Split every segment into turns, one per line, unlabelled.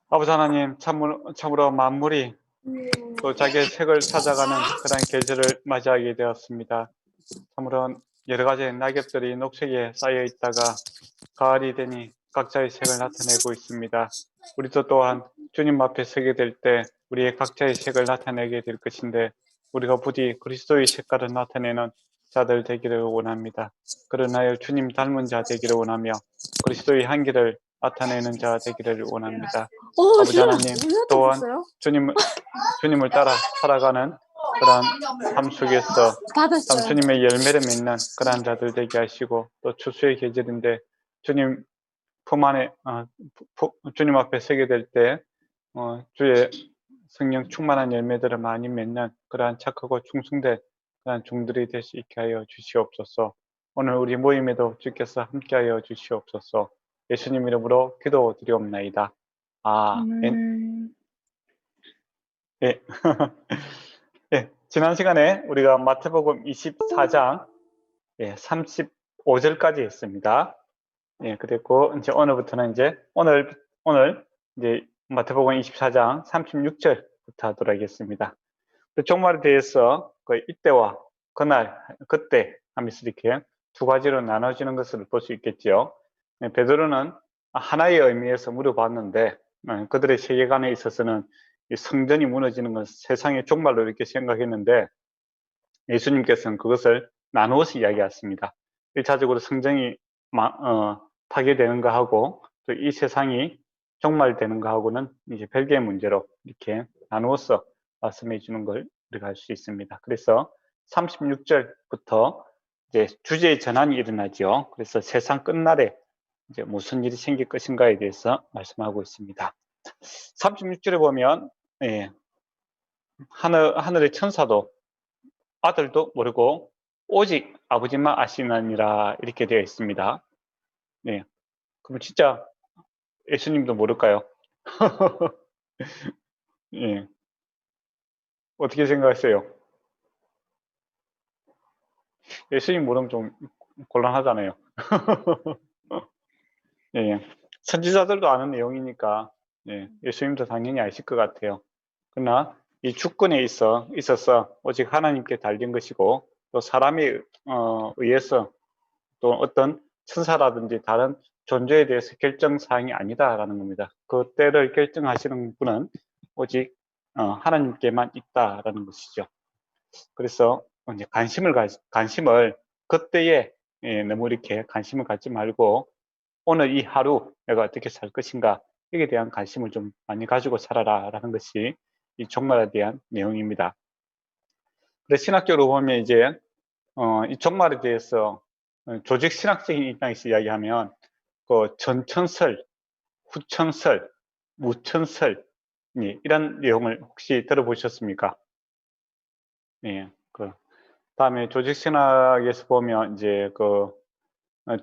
아버지 하나님, 참으로 만물이 또 자기의 색을 찾아가는 그런 계절을 맞이하게 되었습니다. 참으로 여러 가지 낙엽들이 녹색에 쌓여 있다가 가을이 되니 각자의 색을 나타내고 있습니다. 우리도 또한 주님 앞에 서게 될 때 우리의 각자의 색을 나타내게 될 것인데, 우리가 부디 그리스도의 색깔을 나타내는 자들 되기를 원합니다. 그러나여 주님 닮은 자 되기를 원하며 그리스도의 향기를 나타내는 자 되기를 원합니다. 아버지
지금
하나님,
우유통
또한
줬어요?
주님을 따라 살아가는 그러한 삶 속에서 참
받았어요.
주님의 열매를 맺는 그러한 자들 되게 하시고, 또 추수의 계절인데 주님 품 안에 주님 앞에 서게 될 때 주의 성령 충만한 열매들을 많이 맺는 그러한 착하고 충성된 그러한 종들이 될 수 있게 하여 주시옵소서. 오늘 우리 모임에도 주께서 함께하여 주시옵소서. 예수님 이름으로 기도드리옵나이다. 아멘. 예. 예, 지난 시간에 우리가 마태복음 24장 35절까지 했습니다. 예, 그리고 이제 오늘부터는 이제 오늘 이제 마태복음 24장 36절부터 하도록 하겠습니다. 그 종말에 대해서 그 이때와 그날, 그때 하면서 이렇게 두 가지로 나눠지는 것을 볼 수 있겠죠. 예, 베드로는 하나의 의미에서 물어봤는데 그들의 세계관에 있어서는 이 성전이 무너지는 것은 세상의 종말로 이렇게 생각했는데, 예수님께서는 그것을 나누어서 이야기했습니다. 1차적으로 성전이 파괴되는 거하고 또 이 세상이 종말되는 거하고는 이제 별개의 문제로 이렇게 나누어서 말씀해 주는 걸 우리가 알 수 있습니다. 그래서 36절부터 이제 주제의 전환이 일어나죠. 그래서 세상 끝날에 이제 무슨 일이 생길 것인가에 대해서 말씀하고 있습니다. 36절에 보면 하늘의 천사도 아들도 모르고 오직 아버지만 아시느니라 이렇게 되어 있습니다. 네, 그럼 진짜 예수님도 모를까요? 예, 어떻게 생각하세요? 예수님 모르면 좀 곤란하잖아요. 예, 선지자들도 아는 내용이니까 예수님도 당연히 아실 것 같아요. 그러나 이 주권에 있어서 오직 하나님께 달린 것이고, 또 사람에 의해서 또 어떤 천사라든지 다른 존재에 대해서 결정 사항이 아니다라는 겁니다. 그 때를 결정하시는 분은 오직 하나님께만 있다라는 것이죠. 그래서 이제 관심을 그때에 너무 이렇게 관심을 갖지 말고, 오늘 이 하루 내가 어떻게 살 것인가, 여기에 대한 관심을 좀 많이 가지고 살아라라는 것이 이 종말에 대한 내용입니다. 그래서 신학적으로 보면 이제 이 종말에 대해서 조직 신학적인 입장에서 이야기하면 그 전천설, 후천설, 무천설 이런 내용을 혹시 들어보셨습니까? 예, 그 다음에 조직 신학에서 보면 이제 그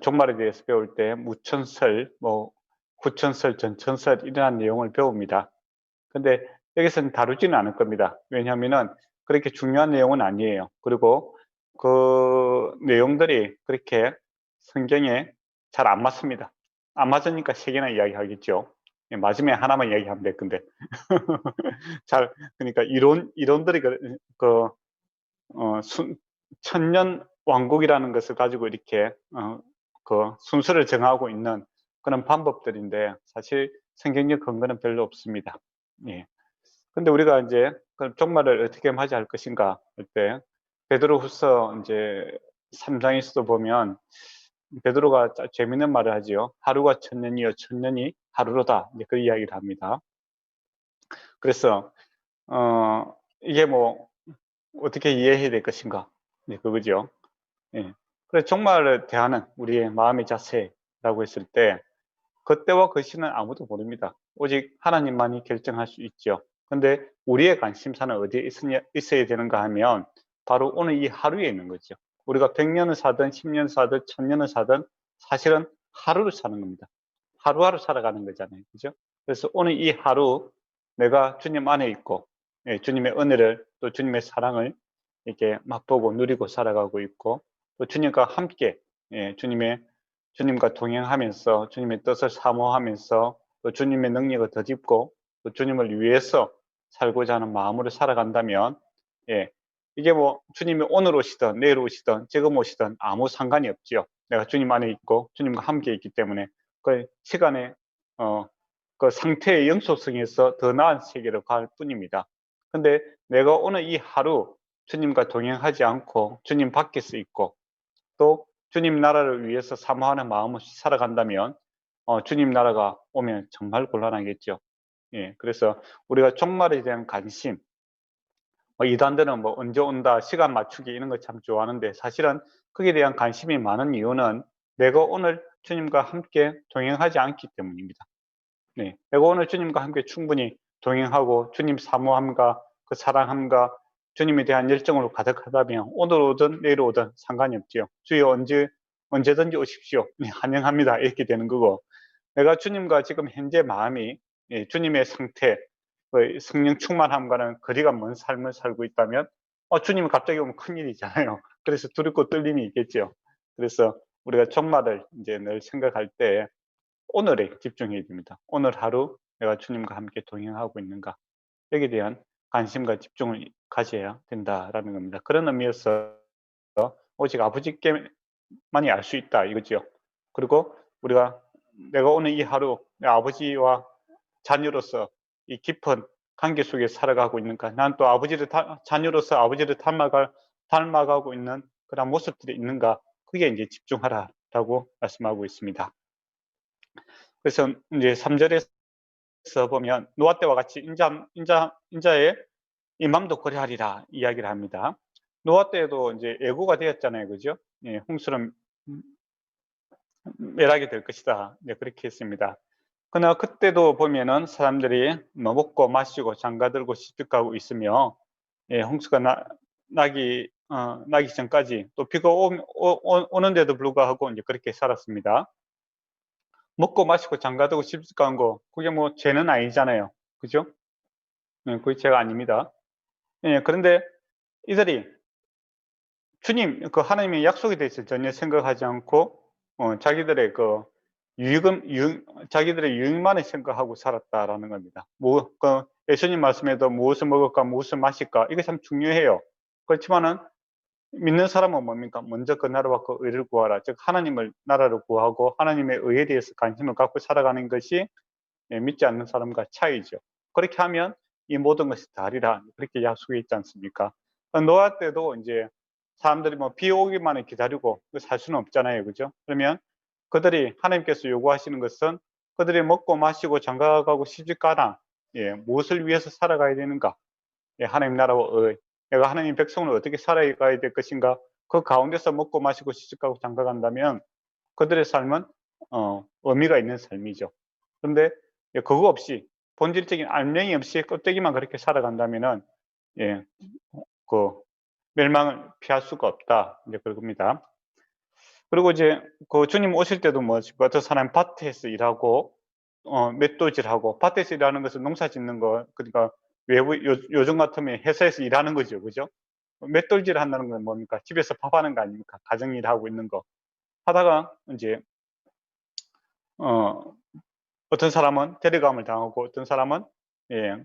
종말에 대해서 배울 때 무천설, 뭐 후천설, 전천설 이러한 내용을 배웁니다. 근데 여기서는 다루지는 않을 겁니다. 왜냐하면은 그렇게 중요한 내용은 아니에요. 그리고 그 내용들이 그렇게 성경에 잘 안 맞습니다. 안 맞으니까 세 개나 이야기하겠죠. 맞으면 하나만 이야기하면 될 건데. 그러니까 이론들이 천년 왕국이라는 것을 가지고 이렇게 그 순서를 정하고 있는 그런 방법들인데, 사실 성경적 근거는 별로 없습니다. 예. 근데 우리가 이제 그 종말을 어떻게 맞이할 것인가 할 때, 베드로후서 이제 3장에서도 보면 베드로가 재밌는 말을 하지요. 하루가 천년이요 천년이 하루로다, 이제 그 이야기를 합니다. 그래서 이게 뭐 어떻게 이해해야 될 것인가, 네, 그거죠. 예. 그래서 종말을 대하는 우리의 마음의 자세라고 했을 때, 그때와 그 시는 아무도 모릅니다. 오직 하나님만이 결정할 수 있죠. 근데 우리의 관심사는 어디에 있어야 되는가 하면 바로 오늘 이 하루에 있는 거죠. 우리가 100년을 사든 10년 사든 1000년을 사든 사실은 하루를 사는 겁니다. 하루하루 살아가는 거잖아요. 그죠? 그래서 오늘 이 하루 내가 주님 안에 있고 주님의 은혜를, 또 주님의 사랑을 이렇게 맛보고 누리고 살아가고 있고, 또 주님과 함께 주님과 동행하면서 주님의 뜻을 사모하면서 또 주님의 능력을 덧입고 또 주님을 위해서 살고자 하는 마음으로 살아간다면, 예, 이게 뭐 주님이 오늘 오시든 내일 오시든 지금 오시든 아무 상관이 없지요. 내가 주님 안에 있고 주님과 함께 있기 때문에 그 시간에 그 상태의 영속성에서 더 나은 세계로 갈 뿐입니다. 근데 내가 오늘 이 하루 주님과 동행하지 않고 주님 밖에서 있고 또 주님 나라를 위해서 사모하는 마음을 살아간다면 주님 나라가 오면 정말 곤란하겠죠. 예, 그래서 우리가 종말에 대한 관심, 이단들은 뭐 언제 온다, 시간 맞추기 이런 거 참 좋아하는데 사실은 거기에 대한 관심이 많은 이유는 내가 오늘 주님과 함께 동행하지 않기 때문입니다. 네, 내가 오늘 주님과 함께 충분히 동행하고 주님 사모함과 그 사랑함과 주님에 대한 열정으로 가득하다면 오늘 오든 내일 오든 상관이 없지요. 주여 언제든지 오십시오. 네, 환영합니다. 이렇게 되는 거고, 내가 주님과 지금 현재 마음이 주님의 상태, 성령 충만함과는 거리가 먼 삶을 살고 있다면 주님이 갑자기 오면 큰일이잖아요. 그래서 두렵고 떨림이 있겠죠. 그래서 우리가 종말을 이제 늘 생각할 때 오늘에 집중해야 됩니다. 오늘 하루 내가 주님과 함께 동행하고 있는가, 여기에 대한 관심과 집중을 가져야 된다라는 겁니다. 그런 의미에서 오직 아버지께만이 알 수 있다 이거죠. 그리고 우리가 내가 오늘 이 하루 내 아버지와 자녀로서 이 깊은 관계 속에 살아가고 있는가, 난 또 자녀로서 아버지를 닮아가고 있는 그런 모습들이 있는가, 그게 이제 집중하라라고 말씀하고 있습니다. 그래서 이제 3절에서 보면 노아 때와 같이 인자의 임함도 그리하리라 이야기를 합니다. 노아 때에도 이제 예고가 되었잖아요, 그죠? 예, 홍수는 멸하게 될 것이다. 네, 그렇게 했습니다. 그러나 그때도 보면은 사람들이 먹고 마시고 장가들고 시집가고 있으며, 예, 홍수가 나기 전까지 또 비가 오는데도 불구하고 이제 그렇게 살았습니다. 먹고 마시고 장가들고 시집간 거 그게 뭐 죄는 아니잖아요, 그죠? 예, 그게 죄가 아닙니다. 예, 그런데 이들이 주님, 그 하나님의 약속에 대해서 전혀 생각하지 않고 자기들의 자기들의 유익만을 생각하고 살았다라는 겁니다. 예수님 말씀에도 무엇을 먹을까, 무엇을 마실까, 이게 참 중요해요. 그렇지만은 믿는 사람은 뭡니까? 먼저 그 나라와 그 의를 구하라. 즉 하나님을 나라를 구하고 하나님의 의에 대해서 관심을 갖고 살아가는 것이 믿지 않는 사람과 차이죠. 그렇게 하면 이 모든 것이 다리라, 그렇게 약속해 있지 않습니까? 노아 때도 이제 사람들이 뭐 비 오기만을 기다리고 살 수는 없잖아요, 그죠? 그러면 그들이 하나님께서 요구하시는 것은 그들이 먹고 마시고 장가가고 시집가나, 예, 무엇을 위해서 살아가야 되는가? 예, 하나님 나라와 내가 하나님 백성으로 어떻게 살아가야 될 것인가? 그 가운데서 먹고 마시고 시집가고 장가간다면 그들의 삶은 의미가 있는 삶이죠. 그런데 그거 없이 본질적인 알맹이 없이 껍데기만 그렇게 살아간다면은 예, 그 멸망을 피할 수가 없다. 이제 그겁니다. 그리고 이제 그 주님 오실 때도 뭐 어떤 사람 밭에서 일하고 맷돌질하고, 밭에서 일하는 것은 농사 짓는 거, 그러니까 요즘 같으면 회사에서 일하는 거죠, 그죠? 맷돌질 한다는 건 뭡니까? 집에서 밥하는 거 아닙니까? 가정일 하고 있는 거 하다가 이제 어떤 사람은 데려감을 당하고 어떤 사람은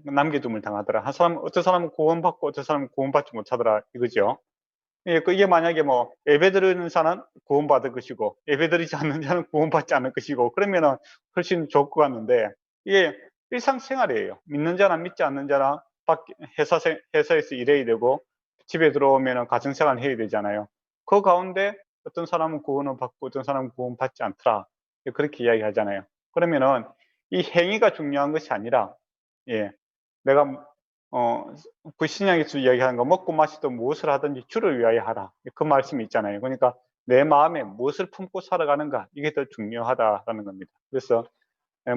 남겨둠을 당하더라. 어떤 사람은 구원받고 어떤 사람은 구원받지 못하더라 이거죠. 예, 이게 만약에 뭐 예배드리는 자는 구원받을 것이고 예배드리지 않는 자는 구원받지 않을 것이고 그러면은 훨씬 좋을 것 같는데, 이게 일상생활이에요. 믿는 자나 믿지 않는 자나 회사에서 일해야 되고 집에 들어오면은 가정생활 해야 되잖아요. 그 가운데 어떤 사람은 구원을 받고 어떤 사람은 구원받지 않더라, 그렇게 이야기하잖아요. 그러면은 이 행위가 중요한 것이 아니라, 예, 내가 그 신약에서 이야기하는 거 먹고 마시든 무엇을 하든지 주를 위하여 하라, 그 말씀이 있잖아요. 그러니까 내 마음에 무엇을 품고 살아가는가, 이게 더 중요하다라는 겁니다. 그래서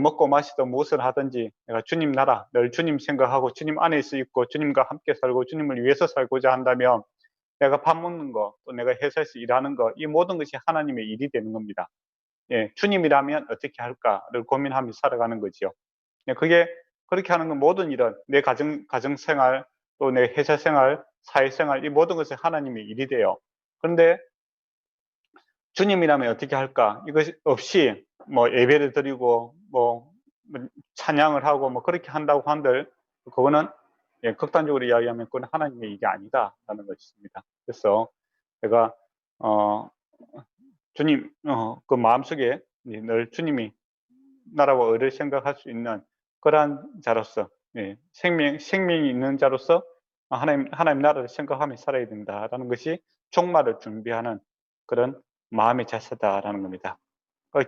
먹고 마시든 무엇을 하든지 내가 주님 나라, 늘 주님 생각하고 주님 안에 있고 주님과 함께 살고 주님을 위해서 살고자 한다면 내가 밥 먹는 거, 또 내가 회사에서 일하는 거, 이 모든 것이 하나님의 일이 되는 겁니다. 예, 주님이라면 어떻게 할까를 고민하며 살아가는 거죠. 예, 그게 그렇게 하는 건 모든 일은 내 가정생활, 또 내 회사생활, 사회생활, 이 모든 것이 하나님의 일이 돼요. 그런데 주님이라면 어떻게 할까? 이것이 없이 뭐 예배를 드리고 뭐 찬양을 하고 뭐 그렇게 한다고 한들 그거는 극단적으로 이야기하면 그건 하나님의 일이 아니다라는 것입니다. 그래서 제가 주님 그 마음속에 늘 주님이 나라와 의를 생각할 수 있는 그러한 자로서 생명이 있는 자로서 하나님 나라를 생각하며 살아야 된다라는 것이 종말을 준비하는 그런 마음의 자세다라는 겁니다.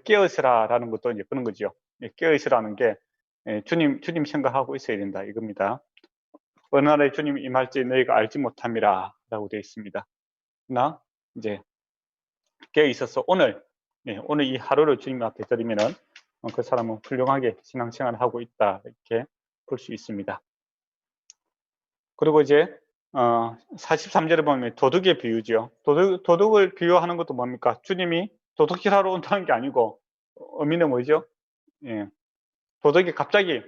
깨어있으라라는 것도 이제 그런 거죠. 깨어있으라는 게 주님 생각하고 있어야 된다 이겁니다. 어느 날에 주님이 임할지 너희가 알지 못함이라라고 되어 있습니다. 그러나 이제 깨어있어서 오늘 이 하루를 주님 앞에 드리면은 그 사람은 훌륭하게 신앙생활을 하고 있다 이렇게 볼 수 있습니다. 그리고 이제 43절에 보면 도둑의 비유죠. 도둑을 비유하는 것도 뭡니까? 주님이 도둑질하러 온다는 게 아니고 의미는 뭐죠? 도둑이 갑자기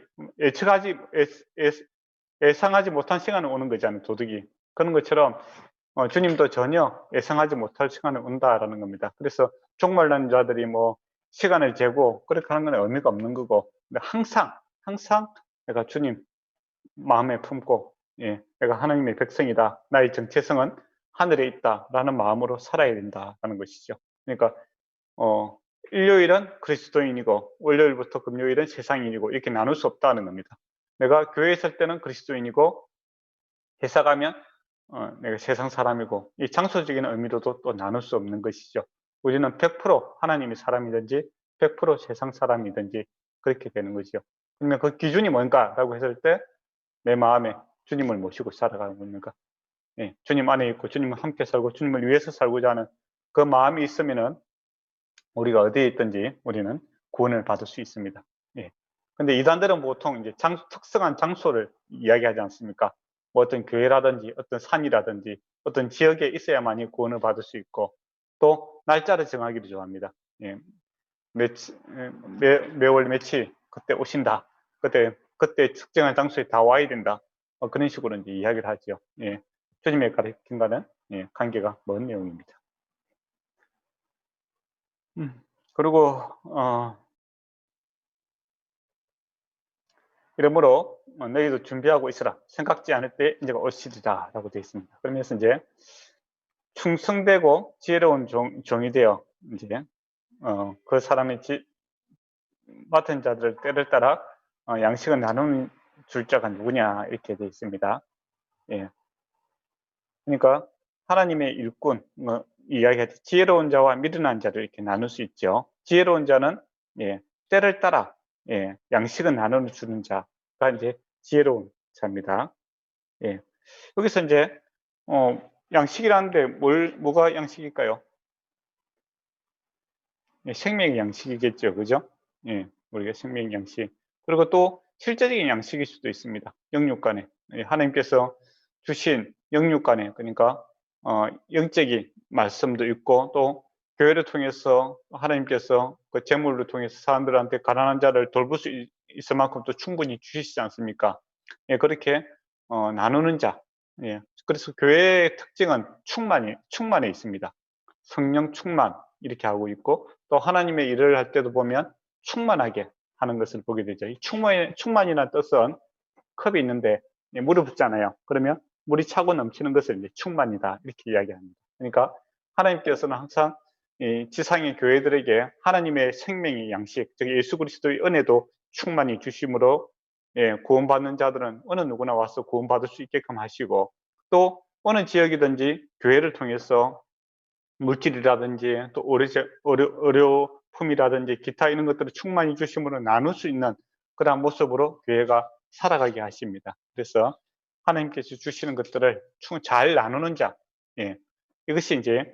예상하지 못한 시간에 오는 거잖아요. 도둑이. 그런 것처럼 주님도 전혀 예상하지 못할 시간에 온다라는 겁니다. 그래서 종말난 자들이 뭐 시간을 재고 그렇게 하는 건 의미가 없는 거고, 근데 항상 내가 주님 마음에 품고 내가 하나님의 백성이다. 나의 정체성은 하늘에 있다라는 마음으로 살아야 된다라는 것이죠. 그러니까 일요일은 그리스도인이고 월요일부터 금요일은 세상인이고 이렇게 나눌 수 없다는 겁니다. 내가 교회에 있을 때는 그리스도인이고 회사 가면 내가 세상 사람이고 이 장소적인 의미로도 또 나눌 수 없는 것이죠. 우리는 100% 하나님의 사람이든지 100% 세상 사람이든지 그렇게 되는 거죠. 그러면 그 기준이 뭔가라고 했을 때 내 마음에 주님을 모시고 살아가는 겁니까? 주님 안에 있고 주님과 함께 살고 주님을 위해서 살고자 하는 그 마음이 있으면은 우리가 어디에 있든지 우리는 구원을 받을 수 있습니다. 근데 이단들은 보통 이제 특성한 장소를 이야기하지 않습니까? 뭐 어떤 교회라든지 어떤 산이라든지 어떤 지역에 있어야만이 구원을 받을 수 있고 또 날짜를 정하기도 좋아합니다. 매월 며칠 그때 오신다. 그때 특정한 장소에 다 와야 된다. 그런 식으로 이제 이야기를 하죠. 주님의 가르침과는 관계가 먼 내용입니다. 그리고 이러므로 너희도 준비하고 있으라. 생각지 않을 때 이제 오시리라 라고 되어 있습니다. 그러면서 이제 충성되고 지혜로운 종이 되어 이제 그 사람의 맡은 자들 때를 따라 양식을 나누는 줄 자가 누구냐 이렇게 되어 있습니다. 그러니까 하나님의 일꾼 이야기하듯이 지혜로운 자와 미련한 자를 이렇게 나눌 수 있죠. 지혜로운 자는 때를 따라 양식을 나누어 주는 자가 이제 지혜로운 자입니다. 여기서 이제 양식이라는데 뭐가 양식일까요? 생명의 양식이겠죠, 그죠? 우리가 생명의 양식. 그리고 또 실제적인 양식일 수도 있습니다. 영육간에 하나님께서 주신 영육간에 그러니까 영적인 말씀도 있고 또 교회를 통해서 하나님께서 그 재물을 통해서 사람들한테 가난한 자를 돌볼 수 있을 만큼 또 충분히 주시지 않습니까? 그렇게 나누는 자. 그래서 교회의 특징은 충만에 있습니다. 성령 충만 이렇게 하고 있고 또 하나님의 일을 할 때도 보면 충만하게 하는 것을 보게 되죠. 이 충만이라는 뜻은 컵이 있는데 물을 붓잖아요. 그러면 물이 차고 넘치는 것을 이제 충만이다 이렇게 이야기합니다. 그러니까 하나님께서는 항상 이 지상의 교회들에게 하나님의 생명의 양식, 즉 예수 그리스도의 은혜도 충만히 주심으로 구원받는 자들은 어느 누구나 와서 구원받을 수 있게끔 하시고 또 어느 지역이든지 교회를 통해서 물질이라든지 또 의료품이라든지 기타 이런 것들을 충만히 주심으로 나눌 수 있는 그런 모습으로 교회가 살아가게 하십니다. 그래서 하나님께서 주시는 것들을 잘 나누는 자, 이것이 이제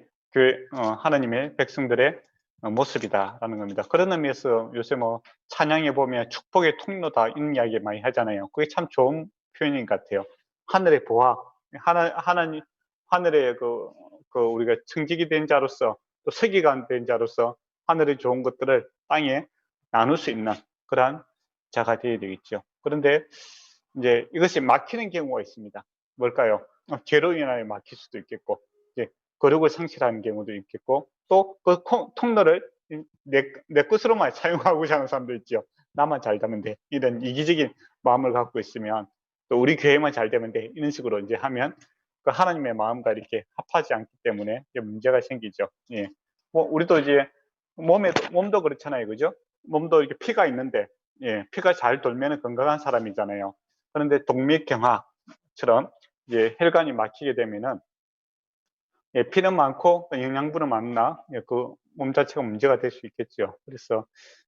하나님의 백성들의 모습이다라는 겁니다. 그런 의미에서 요새 뭐 찬양에 보면 축복의 통로다 이런 이야기 많이 하잖아요. 그게 참 좋은 표현인 것 같아요. 하늘의 보화, 하늘의 우리가 청직이 된 자로서 또 서기관 된 자로서 하늘의 좋은 것들을 땅에 나눌 수 있는 그러한 자가 되어야 되겠죠. 그런데 이제 이것이 막히는 경우가 있습니다. 뭘까요? 죄로 인하여 막힐 수도 있겠고, 이제 거룩을 상실하는 경우도 있겠고, 또 그 통로를 내 것으로만 사용하고자 하는 사람도 있죠. 나만 잘 되면 돼. 이런 이기적인 마음을 갖고 있으면 또 우리 교회만 잘 되면 돼. 이런 식으로 이제 하면 그 하나님의 마음과 이렇게 합하지 않기 때문에 이제 문제가 생기죠. 예. 뭐 우리도 이제 몸도 그렇잖아요. 그죠? 몸도 이렇게 피가 있는데 예, 피가 잘 돌면 건강한 사람이잖아요. 그런데 동맥경화처럼 이제 혈관이 막히게 되면은 예, 피는 많고 영양분은 많나 예, 그 몸 자체가 문제가 될 수 있겠죠. 그래서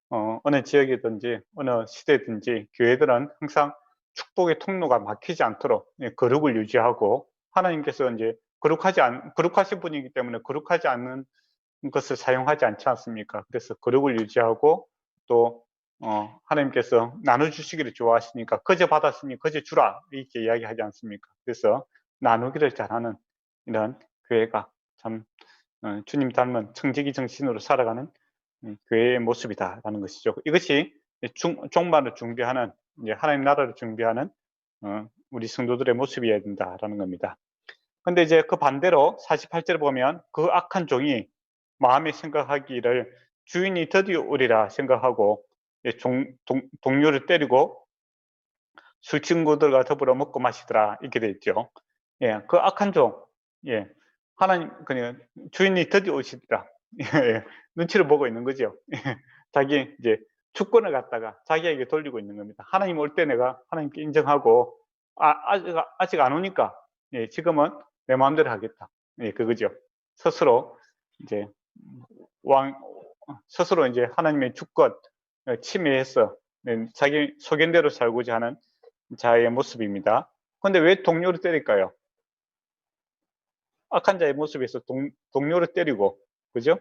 어느 지역이든지 어느 시대든지 교회들은 항상 축복의 통로가 막히지 않도록 예, 거룩을 유지하고 하나님께서 이제 거룩하신 분이기 때문에 거룩하지 않는 것을 사용하지 않지 않습니까? 그래서 거룩을 유지하고 또 하나님께서 나눠주시기를 좋아하시니까 거저 받았으니 거저 주라 이렇게 이야기하지 않습니까? 그래서 나누기를 잘하는 이런 교회가 참 주님 닮은 청지기 정신으로 살아가는 교회의 모습이다라는 것이죠. 이것이 종말을 준비하는 이제 하나님 나라를 준비하는 우리 성도들의 모습이어야 된다라는 겁니다. 근데 이제 그 반대로 48절 보면 그 악한 종이 마음에 생각하기를 주인이 드디어 오리라 생각하고 동료를 때리고 술 친구들과 더불어 먹고 마시더라 이렇게 돼 있죠. 예, 그 악한 종, 예, 하나님 그냥 주인이 드디어 오시더라. 예, 눈치를 보고 있는 거죠. 자기 이제 주권을 갖다가 자기에게 돌리고 있는 겁니다. 하나님 올 때 내가 하나님께 인정하고 아직 안 오니까 예, 지금은 내 마음대로 하겠다. 예, 그거죠. 스스로 이제 스스로 이제 하나님의 주권 침해해서 자기 소견대로 살고자 하는 자의 모습입니다. 근데 왜 동료를 때릴까요? 악한 자의 모습에서 동료를 때리고, 그죠?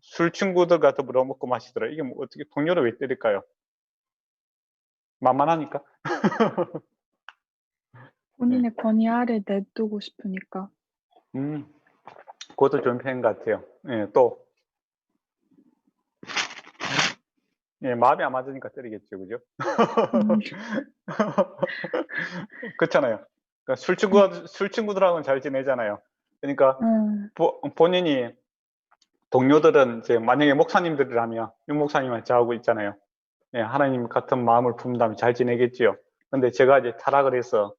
술 친구들과 더불어 먹고 마시더라. 이게 뭐 어떻게 동료를 왜 때릴까요? 만만하니까.
본인의 권위 아래 내두고 싶으니까.
그것도 좋은 표현 같아요. 예, 또 예, 마음이 안 맞으니까 때리겠죠, 그죠? 그렇잖아요. 그러니까 술 친구들하고는 잘 지내잖아요. 그러니까 본인이 동료들은 이제 만약에 목사님들이라면 윤 목사님은 저하고 있잖아요. 예, 하나님 같은 마음을 품는다면 잘 지내겠지요. 근데 제가 이제 타락을 해서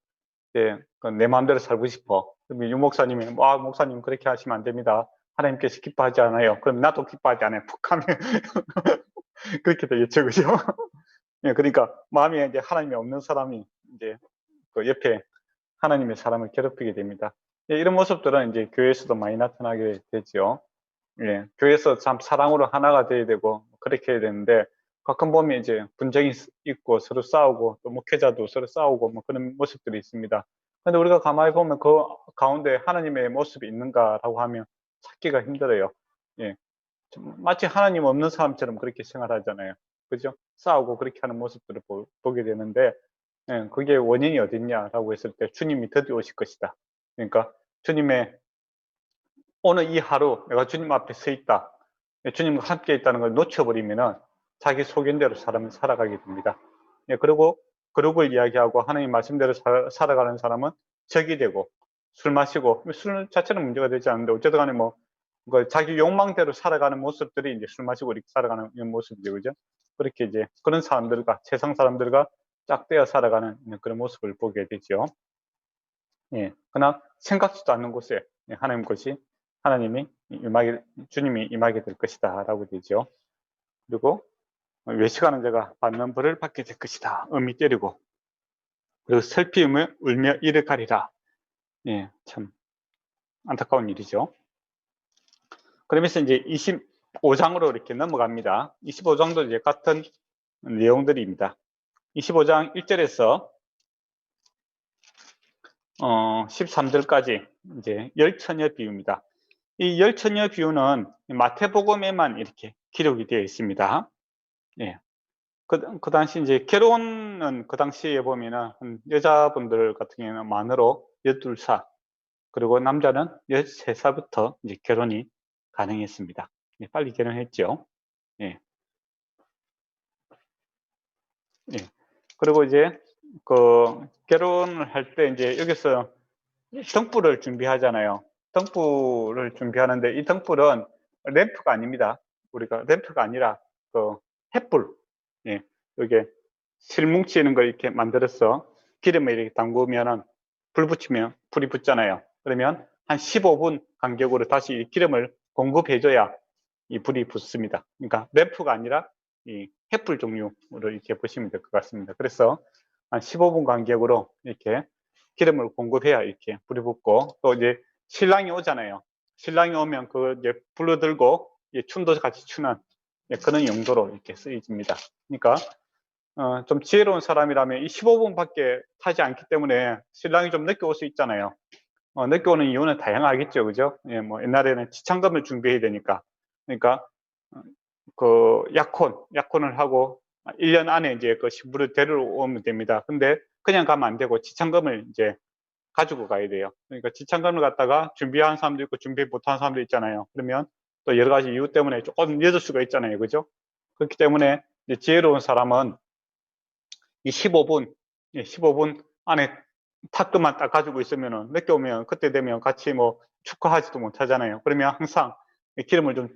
예, 내 마음대로 살고 싶어. 그럼 윤 목사님이 목사님 그렇게 하시면 안 됩니다. 하나님께서 기뻐하지 않아요. 그럼 나도 기뻐하지 않아요. 푹 하면 그렇게 되겠죠, 그죠? 예, 그러니까 마음에 이제 하나님이 없는 사람이 이제 그 옆에 하나님의 사람을 괴롭히게 됩니다. 예, 이런 모습들은 이제 교회에서도 많이 나타나게 되죠. 예, 교회에서 참 사랑으로 하나가 돼야 되고 그렇게 해야 되는데 가끔 보면 이제 분쟁이 있고 서로 싸우고 또 목회자도 서로 싸우고 뭐 그런 모습들이 있습니다. 근데 우리가 가만히 보면 그 가운데 하나님의 모습이 있는가라고 하면 찾기가 힘들어요. 예, 마치 하나님 없는 사람처럼 그렇게 생활하잖아요. 그죠? 싸우고 그렇게 하는 모습들을 보게 되는데 예, 그게 원인이 어딨냐라고 했을 때 주님이 드디어 오실 것이다. 그러니까 주님의 오늘 이 하루 내가 주님 앞에 서 있다. 주님과 함께 있다는 걸 놓쳐버리면은 자기 속인대로 사람은 살아가게 됩니다. 예, 그리고 거룩을 이야기하고 하나님 말씀대로 살아가는 사람은 적이 되고 술 마시고 술 자체는 문제가 되지 않는데 어쨌든 간에 뭐 자기 욕망대로 살아가는 모습들이 이제 술 마시고 이렇게 살아가는 이런 모습이죠. 그죠? 그렇게 이제 그런 사람들과 세상 사람들과 짝대어 살아가는 그런 모습을 보게 되죠. 예, 그러나 생각지도 않는 곳에 하나님 것이 하나님이 주님이 임하게 될 것이다라고 되죠. 그리고 외식하는 자가 받는 벌을 받게 될 것이다. 음이 때리고 그리고 슬피 울며 이를 가리라. 예, 참 안타까운 일이죠. 그러면서 이제 25장으로 이렇게 넘어갑니다. 25장도 이제 같은 내용들입니다. 25장 1절에서 13절까지 이제 열처녀 비유입니다. 이 열처녀 비유는 마태복음에만 이렇게 기록이 되어 있습니다. 예. 그 당시 이제 결혼은 그 당시에 보면은 여자분들 같은 경우에는 만으로 12살, 그리고 남자는 13살부터 이제 결혼이 가능했습니다. 예, 빨리 결혼했죠. 예. 예. 그리고 이제 그 결혼을 할 때 이제 여기서 등불을 준비하잖아요. 등불을 준비하는데 이 등불은 램프가 아닙니다. 우리가 램프가 아니라 그 횃불. 예, 이게 실뭉치는 걸 이렇게 만들어서 기름에 이렇게 담그면은 불 붙이면 불이 붙잖아요. 그러면 한 15분 간격으로 다시 이 기름을 공급해줘야 이 불이 붙습니다. 그러니까 램프가 아니라 이 횃불 종류로 이렇게 보시면 될 것 같습니다. 그래서 한 15분 간격으로 이렇게 기름을 공급해야 이렇게 불이 붙고, 또 이제 신랑이 오잖아요. 신랑이 오면 그 이제 불을 들고 춤도 같이 추는 그런 용도로 이렇게 쓰여집니다. 그러니까 좀 지혜로운 사람이라면 이 15분밖에 타지 않기 때문에 신랑이 좀 늦게 올 수 있잖아요. 늦게 오는 이유는 다양하겠죠, 그죠? 예, 뭐 옛날에는 지창금을 준비해야 되니까. 그러니까 그 약혼을 하고 1년 안에 이제 그 신부를 데려오면 됩니다. 근데 그냥 가면 안 되고 지창금을 이제 가지고 가야 돼요. 그러니까 지창금을 갖다가 준비한 사람도 있고 준비 못한 사람도 있잖아요. 그러면 또 여러 가지 이유 때문에 조금 늦을 수가 있잖아요, 그죠? 그렇기 때문에 이제 지혜로운 사람은 이 15분, 15분 안에 탁금만 딱 가지고 있으면은 늦게 오면 그때 되면 같이 뭐 축하하지도 못하잖아요. 그러면 항상 기름을 좀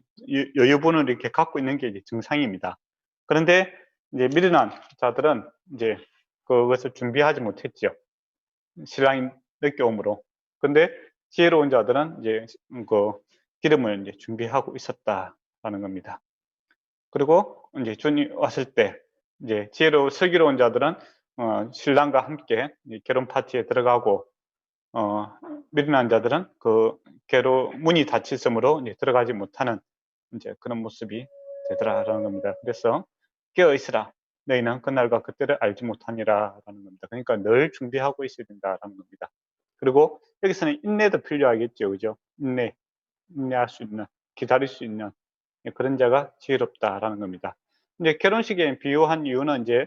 여유분을 이렇게 갖고 있는 게 이제 정상입니다. 그런데 이제 미련한 자들은 이제 그것을 준비하지 못했죠. 신랑이 늦게 오므로. 근데 지혜로운 자들은 이제 그 기름을 이제 준비하고 있었다라는 겁니다. 그리고 이제 주님 왔을 때 이제 슬기로운 자들은 신랑과 함께 결혼 파티에 들어가고, 미련한 자들은 그 문이 닫혀 있으므로 이제 들어가지 못하는 이제 그런 모습이 되더라라는 겁니다. 그래서 깨어 있으라, 너희는 그날과 그때를 알지 못하니라라는 겁니다. 그러니까 늘 준비하고 있어야 된다라는 겁니다. 그리고 여기서는 인내도 필요하겠죠, 그죠? 인내할 수 있는, 기다릴 수 있는 그런 자가 지혜롭다라는 겁니다. 이제 결혼식에 비유한 이유는 이제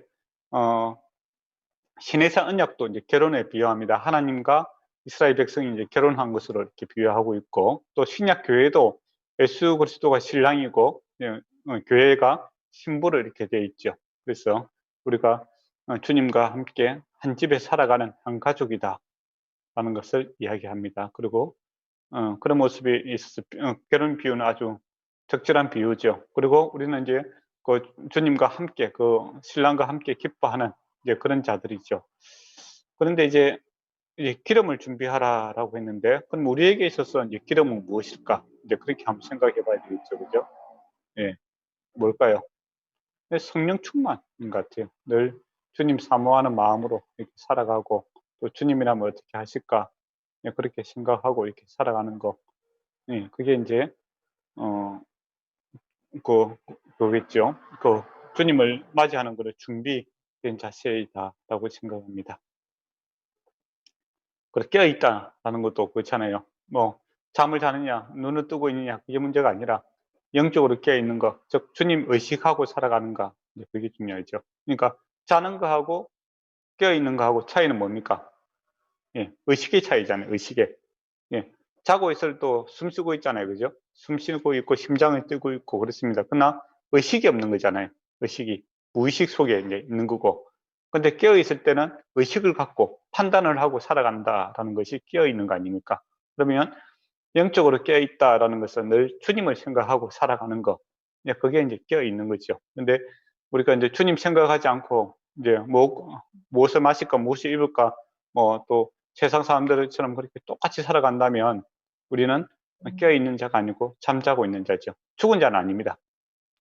신해산 언약도 이제 결혼에 비유합니다. 하나님과 이스라엘 백성이 이제 결혼한 것으로 이렇게 비유하고 있고, 또 신약 교회도 예수 그리스도가 신랑이고 교회가 신부를 이렇게 되어 있죠. 그래서 우리가 주님과 함께 한 집에 살아가는 한 가족이다 라는 것을 이야기합니다. 그리고 그런 모습이 있어서 결혼 비유는 아주 적절한 비유죠. 그리고 우리는 이제 그 주님과 함께 그 신랑과 함께 기뻐하는 이제 그런 자들이죠. 그런데 이제 기름을 준비하라라고 했는데, 그럼 우리에게 있어서 이제 기름은 무엇일까? 이제 그렇게 한번 생각해 봐야 되겠죠. 그죠? 예. 뭘까요? 성령 충만인 것 같아요. 늘 주님 사모하는 마음으로 이렇게 살아가고, 또 주님이라면 어떻게 하실까? 예, 그렇게 생각하고 이렇게 살아가는 거. 예, 그게 이제 그거겠죠. 그 주님을 맞이하는 것을 준비된 자세이다라고 생각합니다. 그래서 깨어 있다라는 것도 그렇잖아요. 뭐 잠을 자느냐, 눈을 뜨고 있느냐, 그게 문제가 아니라 영적으로 깨어 있는 것, 즉 주님 의식하고 살아가는가, 그게 중요하죠. 그러니까 자는 거하고 깨어 있는 거하고 차이는 뭡니까? 예, 의식의 차이잖아요. 의식의. 예, 자고 있을 또 숨 쉬고 있잖아요, 그죠? 숨 쉬고 있고 심장을 뛰고 있고 그렇습니다. 그러나 의식이 없는 거잖아요. 의식이 무의식 속에 이제 있는 거고. 근데 깨어 있을 때는 의식을 갖고 판단을 하고 살아간다라는 것이 깨어 있는 거 아닙니까? 그러면 영적으로 깨어 있다라는 것은 늘 주님을 생각하고 살아가는 거. 그게 이제 깨어 있는 거죠. 근데 우리가 이제 주님 생각하지 않고 이제 무엇을 마실까, 무엇을 입을까, 뭐 또 세상 사람들처럼 그렇게 똑같이 살아간다면 우리는 깨어 있는 자가 아니고 잠자고 있는 자죠. 죽은 자는 아닙니다.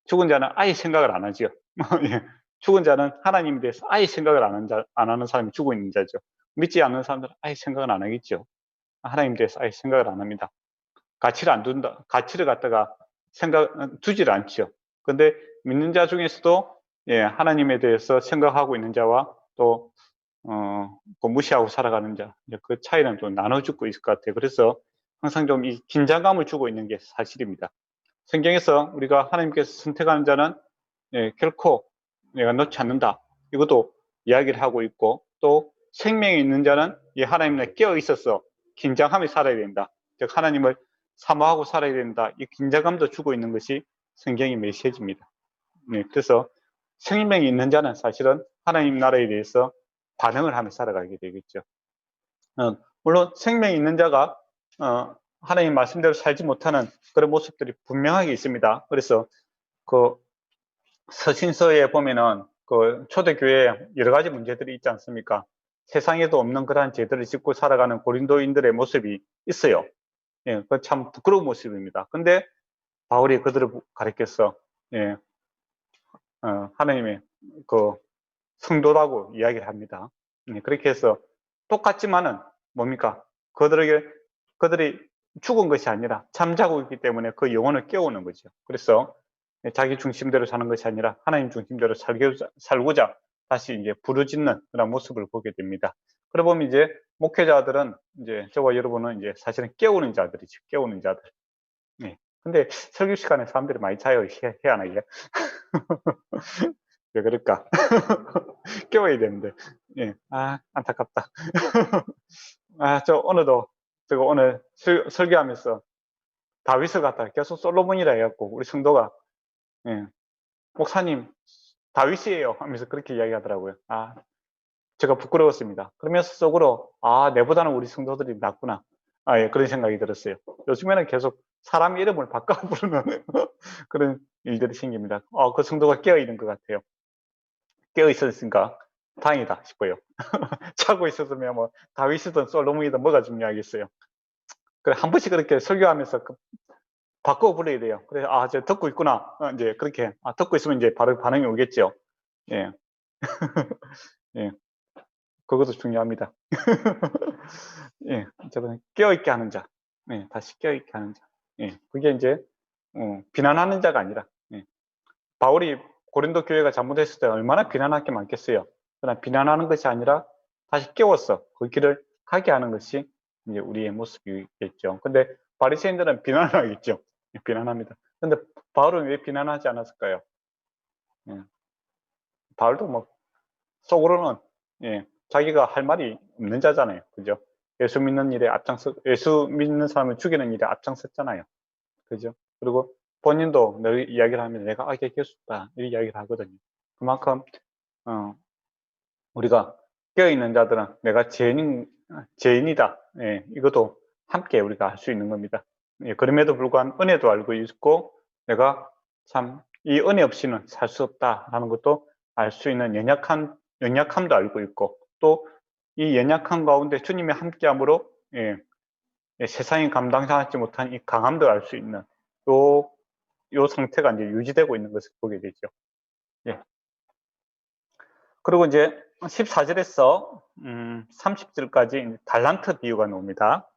죽은 자는 아예 생각을 안 하지요. 예. 죽은 자는 하나님에 대해서 아예 생각을 안 하는 사람이 죽어 있는 자죠. 믿지 않는 사람들은 아예 생각을 안 하겠죠. 하나님에 대해서 아예 생각을 안 합니다. 가치를 안 둔다. 가치를 갖다가 두지를 않죠. 근데 믿는 자 중에서도 하나님에 대해서 생각하고 있는 자와 또 그 무시하고 살아가는 자, 그 차이는 좀 나눠주고 있을 것 같아요. 그래서 항상 좀 이 긴장감을 주고 있는 게 사실입니다. 성경에서 우리가 하나님께서 선택하는 자는 결코 내가 놓지 않는다. 이것도 이야기를 하고 있고, 또 생명이 있는 자는 이 하나님에 깨어 있어서 긴장하며 살아야 된다. 즉 하나님을 사모하고 살아야 된다. 이 긴장감도 주고 있는 것이 성경의 메시지입니다. 그래서 생명이 있는 자는 사실은 하나님 나라에 대해서 반응을 하며 살아가게 되겠죠. 물론 생명이 있는 자가 하나님 말씀대로 살지 못하는 그런 모습들이 분명하게 있습니다. 그래서 그 서신서에 보면은 그 초대교회에 여러 가지 문제들이 있지 않습니까? 세상에도 없는 그러한 죄들을 짓고 살아가는 고린도인들의 모습이 있어요. 예, 그 참 부끄러운 모습입니다. 근데 바울이 그들을 가르쳤어. 예, 하나님의 그 성도라고 이야기를 합니다. 예, 그렇게 해서 똑같지만은 뭡니까? 그들이 죽은 것이 아니라 잠자고 있기 때문에 그 영혼을 깨우는 거죠. 그래서 자기 중심대로 사는 것이 아니라 하나님 중심대로 살고자 다시 이제 부르짖는 그런 모습을 보게 됩니다. 그러고 보면 이제 목회자들은 이제 저와 여러분은 이제 사실은 깨우는 자들이죠. 깨우는 자들. 네. 근데 설교 시간에 사람들이 많이 자요. 희한하게. 왜 그럴까? 깨워야 되는데. 예. 아, 안타깝다. 아, 저 오늘도 제가 오늘 설교하면서 다윗을 갖다가 계속 솔로몬이라 해갖고 우리 성도가 예, 목사님 다윗이에요 하면서 그렇게 이야기하더라고요. 아, 제가 부끄러웠습니다. 그러면서 속으로 아, 내보다는 우리 성도들이 낫구나. 아, 예, 그런 생각이 들었어요. 요즘에는 계속 사람 이름을 바꿔 부르는 그런 일들이 생깁니다. 그 성도가 깨어 있는 것 같아요. 깨어 있었으니까 다행이다 싶어요. 자고 있었으면 뭐 다윗이든 솔로몬이든 뭐가 중요하겠어요. 그래 한 번씩 그렇게 설교하면서 바꿔 불러야 돼요. 그래서 아, 저 듣고 있구나. 이제 그렇게 듣고 있으면 이제 바로 반응이 오겠죠. 예, 예, 그것도 중요합니다. 예, 저는 깨어 있게 하는 자, 예, 다시 깨어 있게 하는 자. 예, 그게 이제 비난하는 자가 아니라 바울이 고린도 교회가 잘못했을 때 얼마나 비난할 게 많겠어요. 그러나 비난하는 것이 아니라 다시 깨워서 그 길을 가게 하는 것이 이제 우리의 모습이겠죠. 근데 바리새인들은 비난을 하겠죠. 비난합니다. 근데 바울은 왜 비난하지 않았을까요? 예. 바울도 뭐 속으로는 예, 자기가 할 말이 없는 자잖아요. 그죠? 예수 믿는 사람을 죽이는 일에 앞장섰잖아요. 그죠? 그리고 본인도 늘 이야기를 하면 내가 악에 결수다 이렇게 이야기를 하거든요. 그만큼 우리가 깨어있는 자들은 내가 죄인이다. 예, 이것도 함께 우리가 할 수 있는 겁니다. 예, 그럼에도 불구하고 은혜도 알고 있고 내가 참 이 은혜 없이는 살 수 없다라는 것도 알 수 있는 연약함도 알고 있고 또 이 연약함 가운데 주님이 함께함으로 세상이 감당하지 못한 이 강함도 알 수 있는 요 상태가 이제 유지되고 있는 것을 보게 되죠. 예. 그리고 이제 14절에서 30절까지 달란트 비유가 나옵니다.